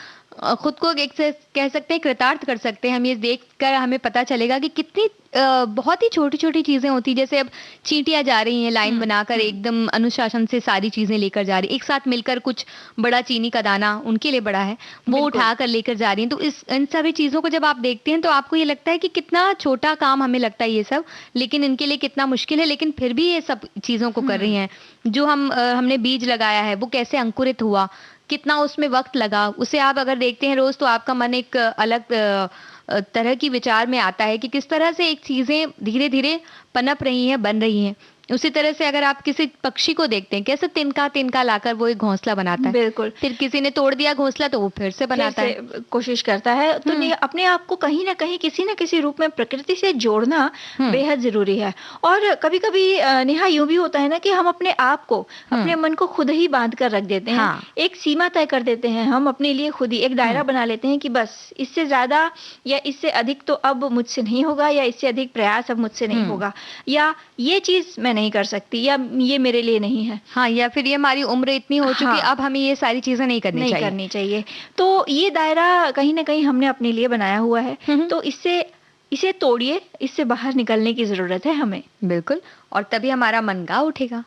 खुद को एक से कह सकते हैं कृतार्थ कर सकते हैं। हम ये देखकर हमें पता चलेगा कि कितनी बहुत ही छोटी छोटी चीजें होती, जैसे अब चींटियां जा रही हैं लाइन बनाकर, एकदम अनुशासन से सारी चीजें लेकर जा रही, एक साथ मिलकर कुछ बड़ा चीनी का दाना उनके लिए बड़ा है वो उठा कर लेकर जा रही हैं। तो इन सभी चीजों को जब आप देखते हैं तो आपको ये लगता है कि कितना छोटा काम हमें लगता है ये सब, लेकिन इनके लिए कितना मुश्किल है, लेकिन फिर भी ये सब चीजों को कर रही हैं। जो हमने बीज लगाया है वो कैसे अंकुरित हुआ, कितना उसमें वक्त लगा, उसे आप अगर देखते हैं रोज तो आपका मन एक अलग तरह की विचार में आता है कि किस तरह से एक चीजें धीरे धीरे पनप रही हैं, बन रही हैं। उसी तरह से अगर आप किसी पक्षी को देखते हैं, कैसे तिनका तिनका लाकर वो एक घोंसला बनाता है, बिल्कुल, फिर किसी ने तोड़ दिया घोंसला तो वो फिर से बनाता है, कोशिश करता है। तो अपने आप को कहीं ना कहीं किसी न किसी रूप में प्रकृति से जोड़ना बेहद जरूरी है। और कभी कभी नेहा यूं भी होता है ना कि हम अपने आप को, अपने मन को खुद ही बांध कर रख देते हैं। एक सीमा तय कर देते हैं हम अपने लिए, खुद ही एक दायरा बना लेते हैं कि बस इससे ज्यादा या इससे अधिक तो अब मुझसे नहीं होगा, या इससे अधिक प्रयास अब मुझसे नहीं होगा, या ये चीज मैं नहीं कर सकती, या ये मेरे लिए नहीं है। हाँ, या फिर ये हमारी उम्र इतनी हो चुकी, अब हमें ये सारी चीजें नहीं करनी चाहिए। तो ये दायरा कहीं ना कहीं हमने अपने लिए बनाया हुआ है, तो इसे तोड़िए, इससे बाहर निकलने की जरूरत है हमें। बिल्कुल, और तभी हमारा मन गा उठेगा।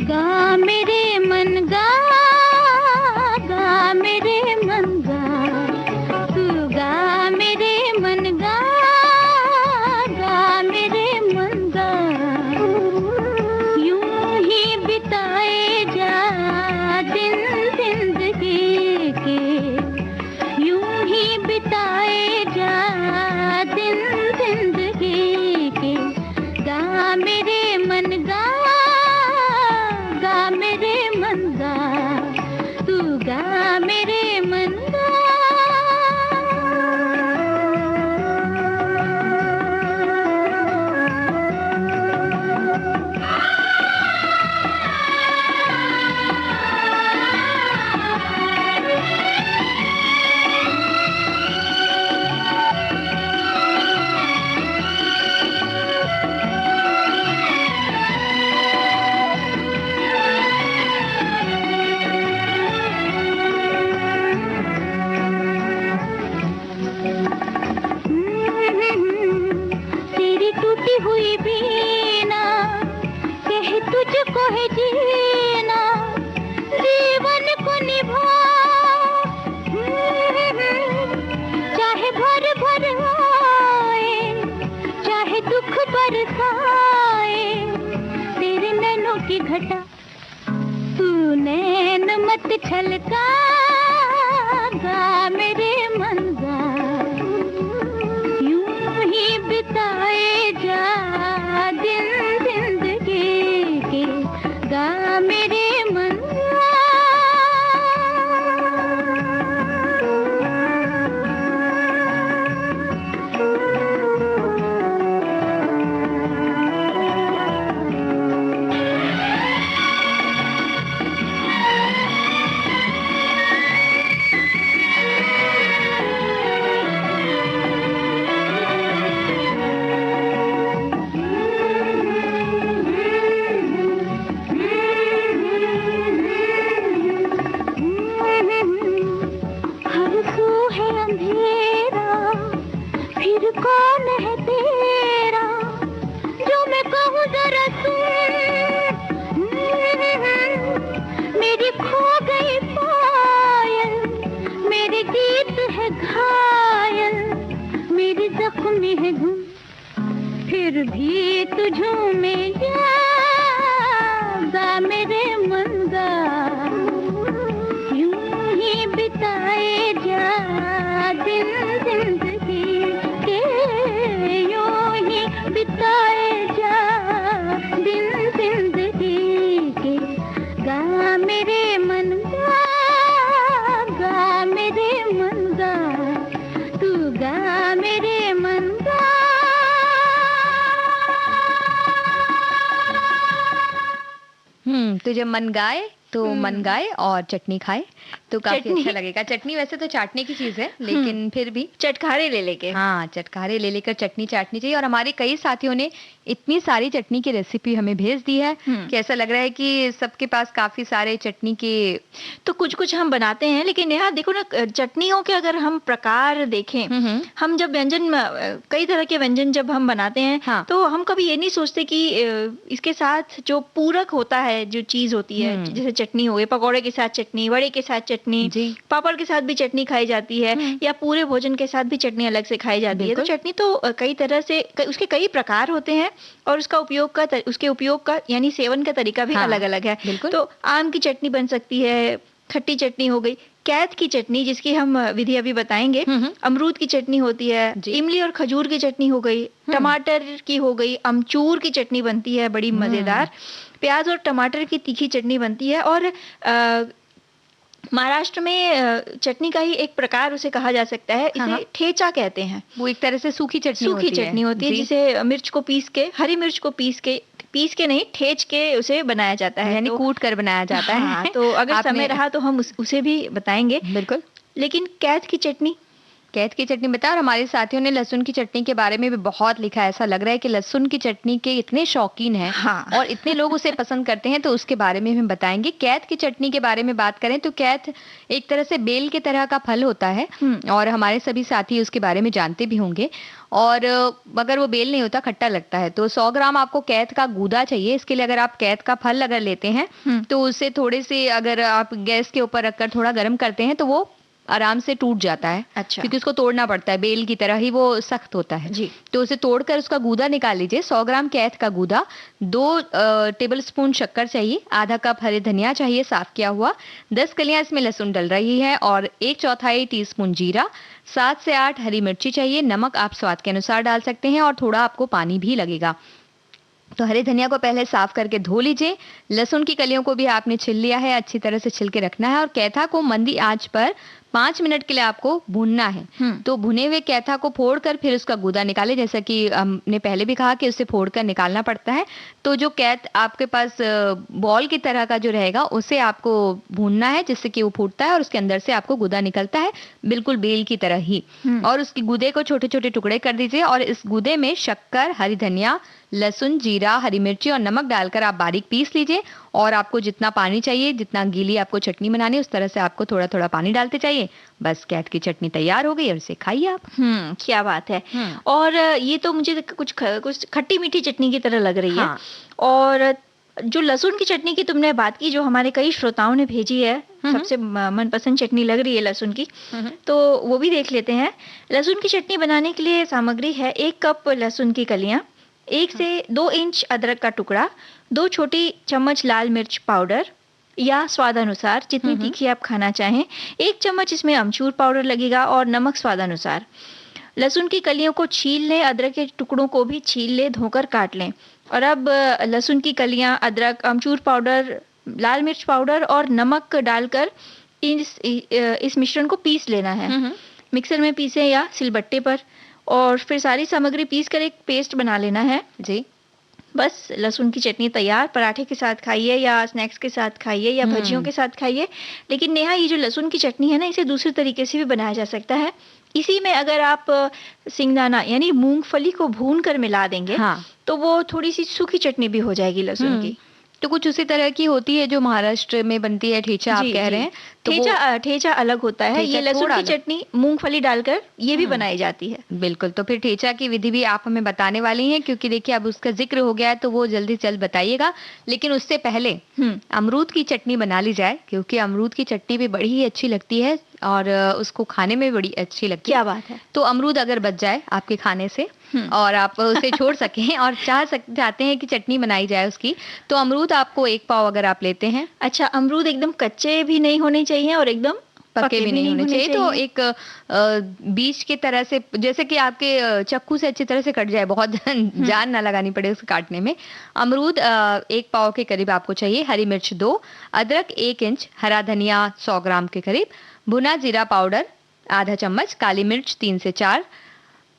गा मेरे मन गा, गा मेरे मन गा, तू गा मेरे मन गा, गा मेरे मन गा। यूं ही बिताए जा दिन जिंदगी के, यूं ही बिताए जा दिन जिंदगी के। गा मेरे मन गा, गा मेरे मन गा, तू गा मेरे मन गा। तेरी टूटी हुई बीना कहे तुझको है जीना, जीवन को निभा, चाहे भर भर आए, चाहे दुख बरसाए, तेरे नैनों की घटा तू नैन मत छलका। गा मेरे मन गा, यूं ही बिताए जा दिन जिंदगी के। गा मेरे मन गा। फिर भी तू झूमे जा, गा मेरे मन गा, यूं ही बिताए जा दिन जिंदगी के। तो जब मन गाए तो मन गाए और चटनी खाए तो काफी अच्छा लगेगा। चटनी वैसे तो चाटने की चीज है, लेकिन फिर भी चटखारे ले लेके, हाँ चटखारे ले लेकर चटनी चाटनी चाहिए। और हमारे कई साथियों ने इतनी सारी चटनी की रेसिपी हमें भेज दी है कि ऐसा लग रहा है कि सबके पास काफी सारे चटनी के, तो कुछ कुछ हम बनाते हैं। लेकिन नेहा देखो ना, चटनियों के अगर हम प्रकार देखें, हम जब व्यंजन, कई तरह के व्यंजन जब हम बनाते हैं, हाँ। तो हम कभी ये नहीं सोचते कि इसके साथ जो पूरक होता है, जो चीज होती है, जैसे चटनी हो गई, पकौड़े के साथ चटनी, वड़े के साथ चटनी, पापड़ के साथ भी चटनी खाई जाती है, या पूरे भोजन के साथ भी चटनी अलग से खाई जाती है। तो चटनी तो कई तरह से, उसके कई प्रकार होते हैं और उसका उसके उपयोग का यानी सेवन का तरीका भी अलग अलग है। तो आम की चटनी बन सकती है, खट्टी चटनी हो गई, कैथ की चटनी जिसकी हम विधि अभी बताएंगे, अमरूद की चटनी होती है, इमली और खजूर की चटनी हो गई, टमाटर की हो गई, अमचूर की चटनी बनती है बड़ी मजेदार, प्याज और टमाटर की तीखी चटनी बनती है। और महाराष्ट्र में चटनी का ही एक प्रकार उसे कहा जा सकता है, इसे ठेचा कहते हैं। वो एक तरह से सूखी चटनी होती है जिसे मिर्च को पीस के, हरी मिर्च को पीस के नहीं, ठेच के उसे बनाया जाता है, यानी कूट कर बनाया जाता है। तो अगर समय रहा तो हम उसे भी बताएंगे। बिल्कुल। लेकिन कैथ की चटनी बताया। और हमारे साथियों ने लहसुन की चटनी के बारे में भी बहुत लिखा है। ऐसा लग रहा है कि लहसुन की चटनी के इतने शौकीन हैं, हाँ। और इतने लोग उसे पसंद करते हैं, तो उसके बारे में हम बताएंगे। कैथ की चटनी के बारे में बात करें तो कैथ एक तरह से बेल के तरह का फल होता है, और हमारे सभी साथी उसके बारे में जानते भी होंगे। और अगर वो बेल नहीं होता, खट्टा लगता है, तो 100 ग्राम आपको कैथ का गूदा चाहिए। इसके लिए अगर आप कैथ का फल अगर लेते हैं तो उसे थोड़े से, अगर आप गैस के ऊपर रखकर थोड़ा गर्म करते हैं तो वो आराम से टूट जाता है। अच्छा। क्योंकि उसको तोड़ना पड़ता है, बेल की तरह ही वो सख्त होता है जी। तो उसे तोड़कर उसका गूदा निकाल लीजिए। 100 ग्राम कैथ का गूदा, 2 टेबलस्पून शक्कर चाहिए, आधा कप हरे धनिया चाहिए साफ किया हुआ, 10 कलियां इसमें लहसुन डल रही है, और 1/4 टीस्पून जीरा, 7 से 8 हरी मिर्ची चाहिए, नमक आप स्वाद के अनुसार डाल सकते हैं, और थोड़ा आपको पानी भी लगेगा। तो हरे धनिया को पहले साफ करके धो लीजिए। लहसुन की कलियों को भी आपने छिल लिया है, अच्छी तरह से छिल के रखना है। और कैथा को मंदी आंच पर 5 मिनट के लिए आपको भूनना है। तो भुने हुए कैथा को फोड़कर फिर उसका गूदा निकाले, जैसा कि हमने पहले भी कहा कि उसे फोड़कर निकालना पड़ता है। तो जो कैथ आपके पास बॉल की तरह का जो रहेगा, उसे आपको भूनना है, जिससे कि वो फूटता है और उसके अंदर से आपको गूदा निकलता है, बिल्कुल बेल की तरह ही। और उसकी गूदे को छोटे छोटे टुकड़े कर दीजिए, और इस गूदे में शक्कर, हरी धनिया, लहसुन, जीरा, हरी मिर्ची और नमक डालकर आप बारीक पीस लीजिए। और आपको जितना पानी चाहिए, जितना गीली आपको चटनी बनानी है, उस तरह से आपको थोड़ा थोड़ा पानी डालते चाहिए। बस कैथ की चटनी तैयार हो गई, और इसे खाइए आप। क्या बात है। और ये तो मुझे कुछ खट्टी मीठी चटनी की तरह लग रही है। और जो लहसुन की चटनी की तुमने बात की, जो हमारे कई श्रोताओं ने भेजी है, सबसे मनपसंद चटनी लग रही है लहसुन की, तो वो भी देख लेते हैं। लहसुन की चटनी बनाने के लिए सामग्री है 1 कप लहसुन की कलियां, 1 से 2 इंच अदरक का टुकड़ा, 2 छोटी चम्मच लाल मिर्च पाउडर या स्वादानुसार, जितनी तीखी आप खाना चाहें, 1 चम्मच इसमें अमचूर पाउडर लगेगा, और नमक स्वादानुसार। लहसुन की कलियों को छील लें, अदरक के टुकड़ों को भी छील लें, धोकर काट लें। और अब लहसुन की कलियां, अदरक, अमचूर पाउडर, लाल मिर्च पाउडर और नमक डालकर इस मिश्रण को पीस लेना है। मिक्सर में पीसे या सिलबट्टे पर, और फिर सारी सामग्री पीस कर एक पेस्ट बना लेना है जी। बस लहसुन की चटनी तैयार। पराठे के साथ खाइए, या स्नैक्स के साथ खाइए, या भजियों के साथ खाइए। लेकिन नेहा, ये जो लहसुन की चटनी है ना, इसे दूसरे तरीके से भी बनाया जा सकता है। इसी में अगर आप सिंगदाना यानी मूंगफली को भून कर मिला देंगे, तो वो थोड़ी सी सूखी चटनी भी हो जाएगी लहसुन की। तो कुछ उसी तरह की होती है जो महाराष्ट्र में बनती है, ठेचा आप कह रहे हैं। तो ठेचा अलग होता है। ये लहसुन की चटनी मूंगफली डालकर ये भी बनाई जाती है। बिल्कुल। तो फिर ठेचा की विधि भी आप हमें बताने वाली हैं, क्योंकि देखिए अब उसका जिक्र हो गया है, तो वो जल्दी से जल्द बताइएगा। लेकिन उससे पहले अमरूद की चटनी बना ली जाए, क्योंकि अमरूद की चटनी भी बड़ी ही अच्छी लगती है, और उसको खाने में बड़ी अच्छी लगती है। क्या बात है। तो अमरूद अगर बच जाए आपके खाने से, और आप उसे छोड़ सकें, और चाहते हैं कि चटनी बनाई जाए उसकी, तो अमरूद आपको 1 पाव अगर आप लेते हैं। अच्छा, अमरूद एकदम कच्चे भी नहीं होने चाहिए और एकदम पके भी नहीं होने चाहिए। तो एक बीज के तरह से, जैसे कि आपके चाकू से अच्छी तरह से कट जाए, बहुत जान ना लगानी पड़े उसको काटने में। अमरूद 1 पाव के करीब आपको चाहिए, हरी मिर्च 2, अदरक 1 इंच, हरा धनिया 100 ग्राम के करीब, भुना जीरा पाउडर आधा चम्मच, काली मिर्च 3 से 4,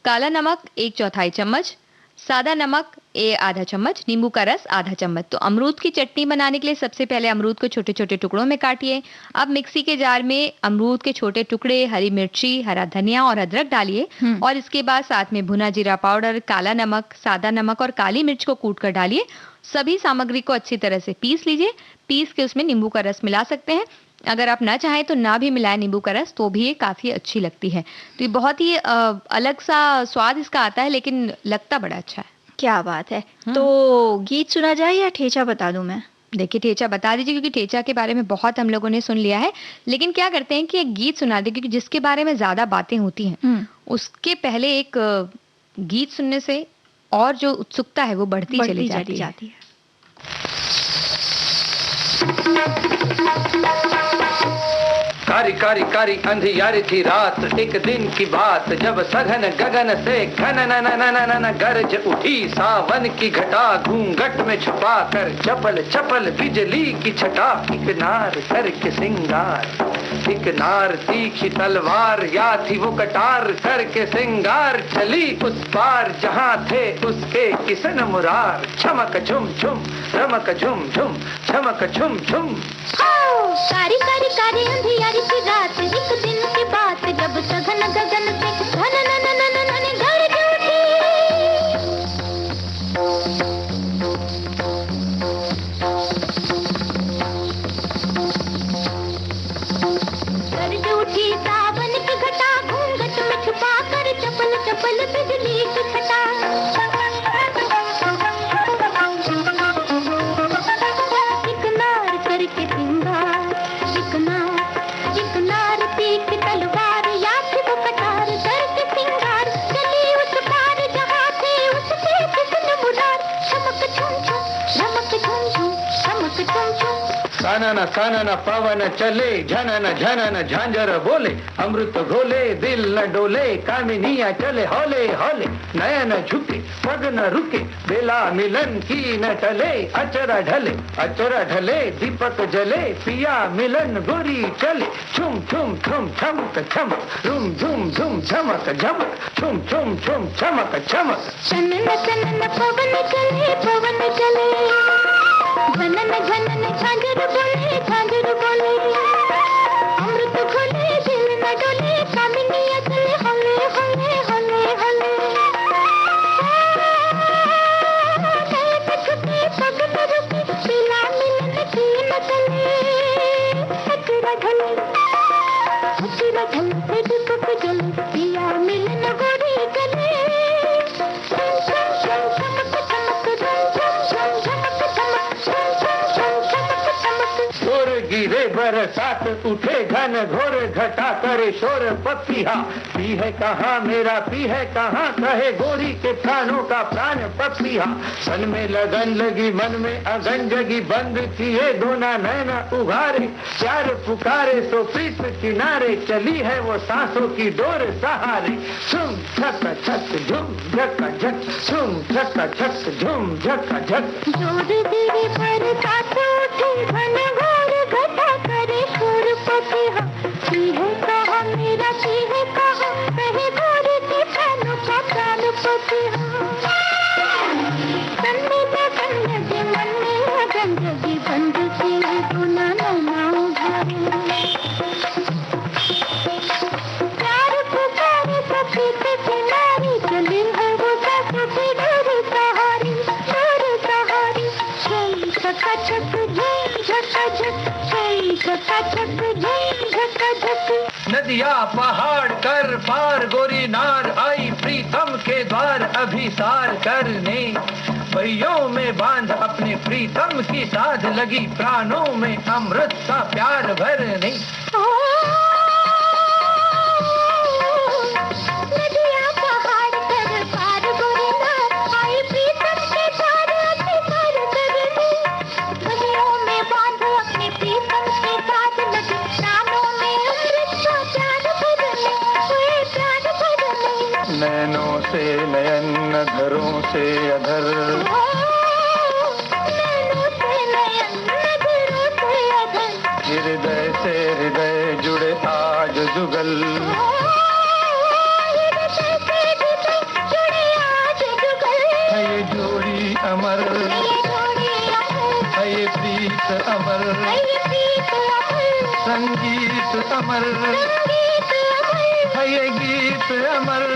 काला नमक 1/4 चम्मच, सादा नमक आधा चम्मच, नींबू का रस आधा चम्मच। तो अमरूद की चटनी बनाने के लिए सबसे पहले अमरूद को छोटे-छोटे टुकड़ों में काटिए। अब मिक्सी के जार में अमरूद के छोटे टुकड़े, हरी मिर्ची, हरा धनिया और अदरक डालिए और इसके बाद साथ में भुना जीरा पाउडर, काला नमक, सादा नमक और काली मिर्च को कूट कर डालिए। सभी सामग्री को अच्छी तरह से पीस लीजिए। पीस के उसमें नींबू का रस मिला सकते हैं। अगर आप ना चाहें तो ना भी मिलाएं नींबू का रस, तो भी ये काफ़ी अच्छी लगती है। तो ये बहुत ही अलग सा स्वाद इसका आता है, लेकिन लगता बड़ा अच्छा है। क्या बात है। तो गीत सुना जाए या ठेचा बता दूं मैं? देखिए, ठेचा बता दीजिए, क्योंकि ठेचा के बारे में बहुत हम लोगों ने सुन लिया है। लेकिन क्या करते हैं कि एक गीत सुना दें, क्योंकि जिसके बारे में ज़्यादा बातें होती हैं उसके पहले एक गीत सुनने से और जो उत्सुकता है वो बढ़ती चली जाती है। कारी कारी कारी अंधियारी थी रात, एक दिन की बात, जब सघन गगन से घन न न न न न गरज उठी सावन की घटा, घूंघट में छुपा कर चपल चपल बिजली की छटा। एक नार करके सिंगार, एक नार तीखी तलवार, या थी वो कटार करके सिंगार, चली उस पार जहाँ थे उसके किसन मुरार। छमक झुम झुम रमक झुम झुम छमक झुम झुम। कारी कारी कारी अंधियारी की रात, एक दिन की बात, जब सघन गगन से घन न न न न न गरज उठी। गरज उठी सावन की घटा, घूंघट में छुपा कर चपल चपल बिजली की छटा। सानन सानन पवन चले, झनन झनन झांझर बोले, अमृत घोले दिल न डोले, कामिनिया चले हौले हौले, नयन झुके पग न रुके, बेला मिलन की न टले, अचरा ढले दीपक जले, पिया मिलन गोरी चले, छुम छुम छुम छमक छमक, रुम झुम झुम झमक झमक, छुम छुम छुम छमक छमक। सनन सनन पवन चले, घनन घनन झांझर बोले, अमृत घोले दिल न डोले, कामिनिया चले हौले हौले हौले हौले। छुपे पग न रुके, पिला मिलन की न चले, अचरा ढले से दीपक जले, पिया मिलन गोरी गले। गिरे बरसात उठे घन घोर घटा करे शोर, पपिया पी है कहाँ मेरा पी है कहाँ, कहे गोरी के प्राणों का प्राण पपिया। सन में लगन लगी मन में अगन जगी, बंद किए दोना नैना उघारे, प्यार पुकारे तो प्रीत किनारे, चली है वो सांसों की डोर सहारे। झुम झक झक झुम झक झक, झुम झक झक झुम झक झक। जोर तेरे बरसात उठे घन घोर घटा करे शोर, पपिया पी है कहाँ मेरा पी है कहाँ, कहे गोरी के प्राणों का प्राण पपिया। तन में लगन लगी मन में लगन लगी, बंद किए दोना नैना उघारे, प्यार पुकारे तो प्रीत किनारे, चली है वो सांसों की डोर सहारी डोर सहारी। झका झक झक झका झक झका झक। नदिया पहाड़ कर पार गोरी नार, आई प्रीतम के द्वार अभिसार करने, पहियों में बांध अपने प्रीतम की साध, लगी प्राणों में अमृत सा प्यार भरने। नदिया पहाड़ कर पार गोरी नार, आई प्रीतम के द्वार अभिसार करने, पहियों में बांध अपने प्रीतम की साध, लगी प्राणों में अमृत सा प्यार भरने, प्यार भरने। नैनों से नयन अधरों से अधर, नैनों से नयन नजरों से अधर, हृदय से हृदय जुड़े आज जुगल, हृदय से हृदय जुड़े आज जुगल। ये जोड़ी संगीत अमर है ये गीत अमर।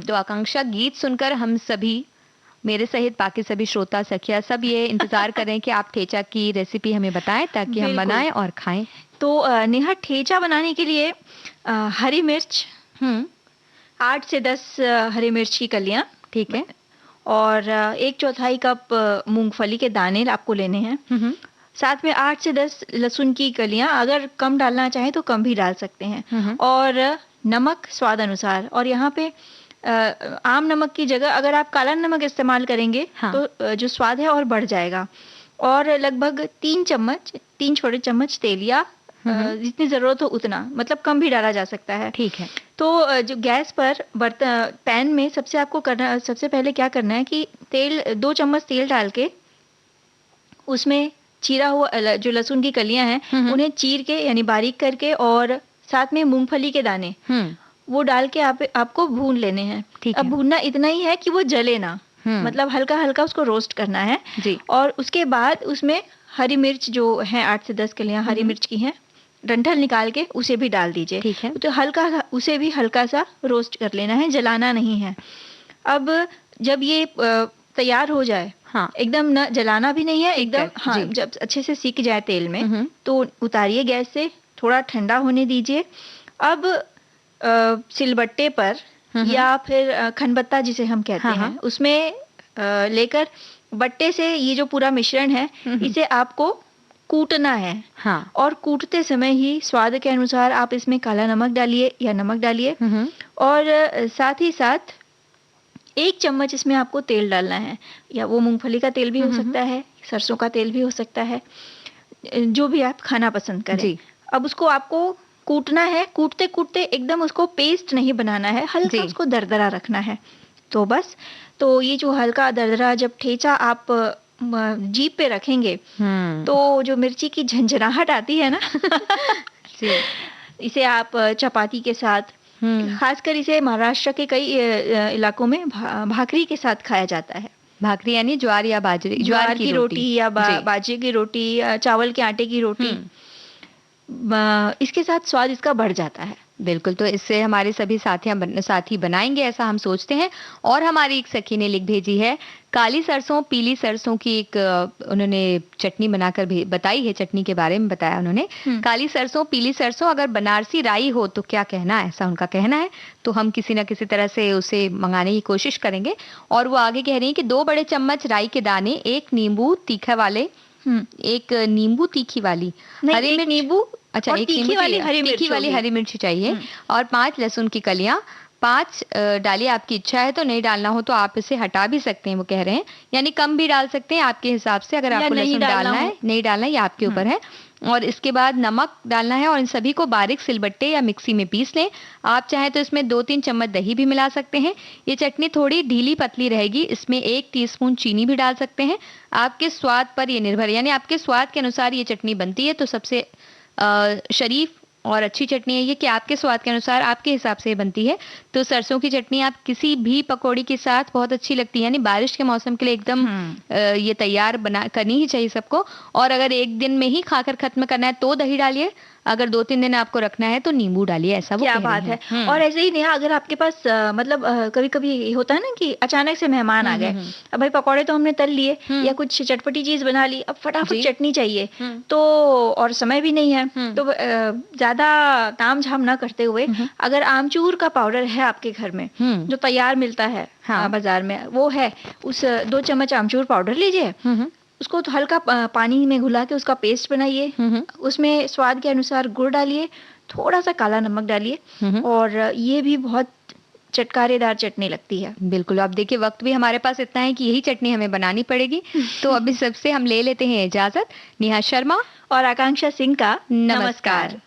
तो आकांक्षा, गीत सुनकर हम सभी, मेरे सहित बाकी सभी श्रोता सखिया सब ये इंतजार कर रहे हैं कि आप ठेचा की रेसिपी हमें बताएं ताकि हम बनाएं और खाएं। तो नेहा, ठेचा बनाने के लिए हरी मिर्च 8 से 10 हरी मिर्च की कलियां, ठीक है, और 1/4 कप मूंगफली के दाने आपको लेने हैं। साथ में 8 से 10 लहसुन की कलियां, अगर कम डालना चाहे तो कम भी डाल सकते हैं, और नमक स्वाद अनुसार। और यहाँ पे आम नमक की जगह अगर आप काला नमक इस्तेमाल करेंगे तो जो स्वाद है और बढ़ जाएगा। और लगभग 3 छोटे चम्मच तेल, या जितनी जरूरत हो उतना, मतलब कम भी डाला जा सकता है, ठीक है। तो जो गैस पर पैन में सबसे पहले क्या करना है कि 2 चम्मच तेल डाल के उसमें चीरा हुआ जो लहसुन की कलियां हैं उन्हें चीर के यानी बारीक करके, और साथ में मूंगफली के दाने वो डाल के आपको भून लेने हैं। अब भूनना इतना ही है कि वो जले ना, मतलब हल्का हल्का उसको रोस्ट करना है जी। और उसके बाद उसमें हरी मिर्च जो है 8 से 10 कलियां हरी मिर्च की हैं, डंठल निकाल के उसे भी डाल दीजिए, ठीक है। तो उसे भी हल्का सा रोस्ट कर लेना है, जलाना नहीं है। अब जब ये तैयार हो जाए, एकदम न जलाना भी नहीं है, एकदम जब अच्छे से सीख जाए तेल में, तो उतारिए गैस से, थोड़ा ठंडा होने दीजिए। अब सिलबट्टे पर या फिर खनबत्ता जिसे हम कहते हैं, उसमें लेकर बट्टे से ये जो पूरा मिश्रण है इसे आपको कूटना है। और कूटते समय ही स्वाद के अनुसार आप इसमें काला नमक डालिए या नमक डालिए, और साथ ही साथ 1 चम्मच इसमें आपको तेल डालना है, या वो मूंगफली का तेल भी हो सकता है, सरसों का तेल भी हो सकता है, जो भी आप खाना पसंद करें। अब उसको आपको कूटना है, कूटते कूटते एकदम उसको पेस्ट नहीं बनाना है, हल्का उसको दरदरा रखना है। तो बस, तो ये जो हल्का दरदरा जब ठेचा आप जीभ पे रखेंगे तो जो मिर्ची की झंझनाहट आती है ना इसे आप चपाती के साथ, खासकर इसे महाराष्ट्र के कई इलाकों में भाकरी के साथ खाया जाता है। भाकरी यानी ज्वार या बाजरे, ज्वार की रोटी या बाजरे की रोटी या चावल के आटे की रोटी, इसके साथ स्वाद इसका बढ़ जाता है। बिल्कुल, तो इससे हमारे सभी साथी बनाएंगे ऐसा हम सोचते हैं। और हमारी एक सखी ने लिख भेजी है, काली सरसों पीली सरसों की एक उन्होंने चटनी बनाकर बताई है, चटनी के बारे में बताया उन्होंने। काली सरसों पीली सरसों, अगर बनारसी राई हो तो क्या कहना, ऐसा उनका कहना है। तो हम किसी न किसी तरह से उसे मंगाने की कोशिश करेंगे। और वो आगे कह रही है कि 2 बड़े चम्मच राई के दाने, 1 नींबू तीखा वाले, 1 नींबू तीखी वाली हरी मिर्च, नींबू, अच्छा, 1 तीखी वाली हरी मिर्ची चाहिए, और 5 लहसुन की कलियां, 5 डालिए। आपकी इच्छा है तो नहीं डालना हो तो आप इसे हटा भी सकते हैं, वो कह रहे हैं, यानी कम भी डाल सकते हैं आपके हिसाब से, अगर आपको लहसुन डालना है नहीं डालना है ये आपके ऊपर है। और इसके बाद नमक डालना है, और इन सभी को बारीक सिलबट्टे या मिक्सी में पीस लें। आप चाहें तो इसमें 2-3 चम्मच दही भी मिला सकते हैं। ये चटनी थोड़ी ढीली पतली रहेगी, इसमें 1 टीस्पून चीनी भी डाल सकते हैं। आपके स्वाद पर ये निर्भर है, यानी आपके स्वाद के अनुसार ये चटनी बनती है। तो सबसे शरीफ और अच्छी चटनी है ये कि आपके स्वाद के अनुसार आपके हिसाब से बनती है। तो सरसों की चटनी आप किसी भी पकौड़ी के साथ बहुत अच्छी लगती है, यानी बारिश के मौसम के लिए एकदम ये तैयार करनी ही चाहिए सबको। और अगर एक दिन में ही खाकर खत्म करना है तो दही डालिए, अगर 2-3 दिन आपको रखना है तो नींबू डालिए, ऐसा वो क्या कह बात रही है। हैं। और ऐसे ही नेहा, अगर आपके पास मतलब कभी कभी होता है ना कि अचानक से मेहमान आ गए, अब भाई पकौड़े तो हमने तल लिए या कुछ चटपटी चीज बना ली, अब फटाफट चटनी चाहिए, तो और समय भी नहीं है, तो ज्यादा ताम झाम ना करते हुए अगर आमचूर का पाउडर है आपके घर में जो तैयार मिलता है बाजार में, वो है, उस 2 चम्मच आमचूर पाउडर लीजिए, उसको तो हल्का पानी में घुला के उसका पेस्ट बनाइए, उसमें स्वाद के अनुसार गुड़ डालिए, थोड़ा सा काला नमक डालिए, और ये भी बहुत चटकारेदार चटनी लगती है। बिल्कुल। अब देखिए वक्त भी हमारे पास इतना है कि यही चटनी हमें बनानी पड़ेगी, तो अभी सबसे हम ले लेते हैं इजाजत। नेहा शर्मा और आकांक्षा सिंह का नमस्कार।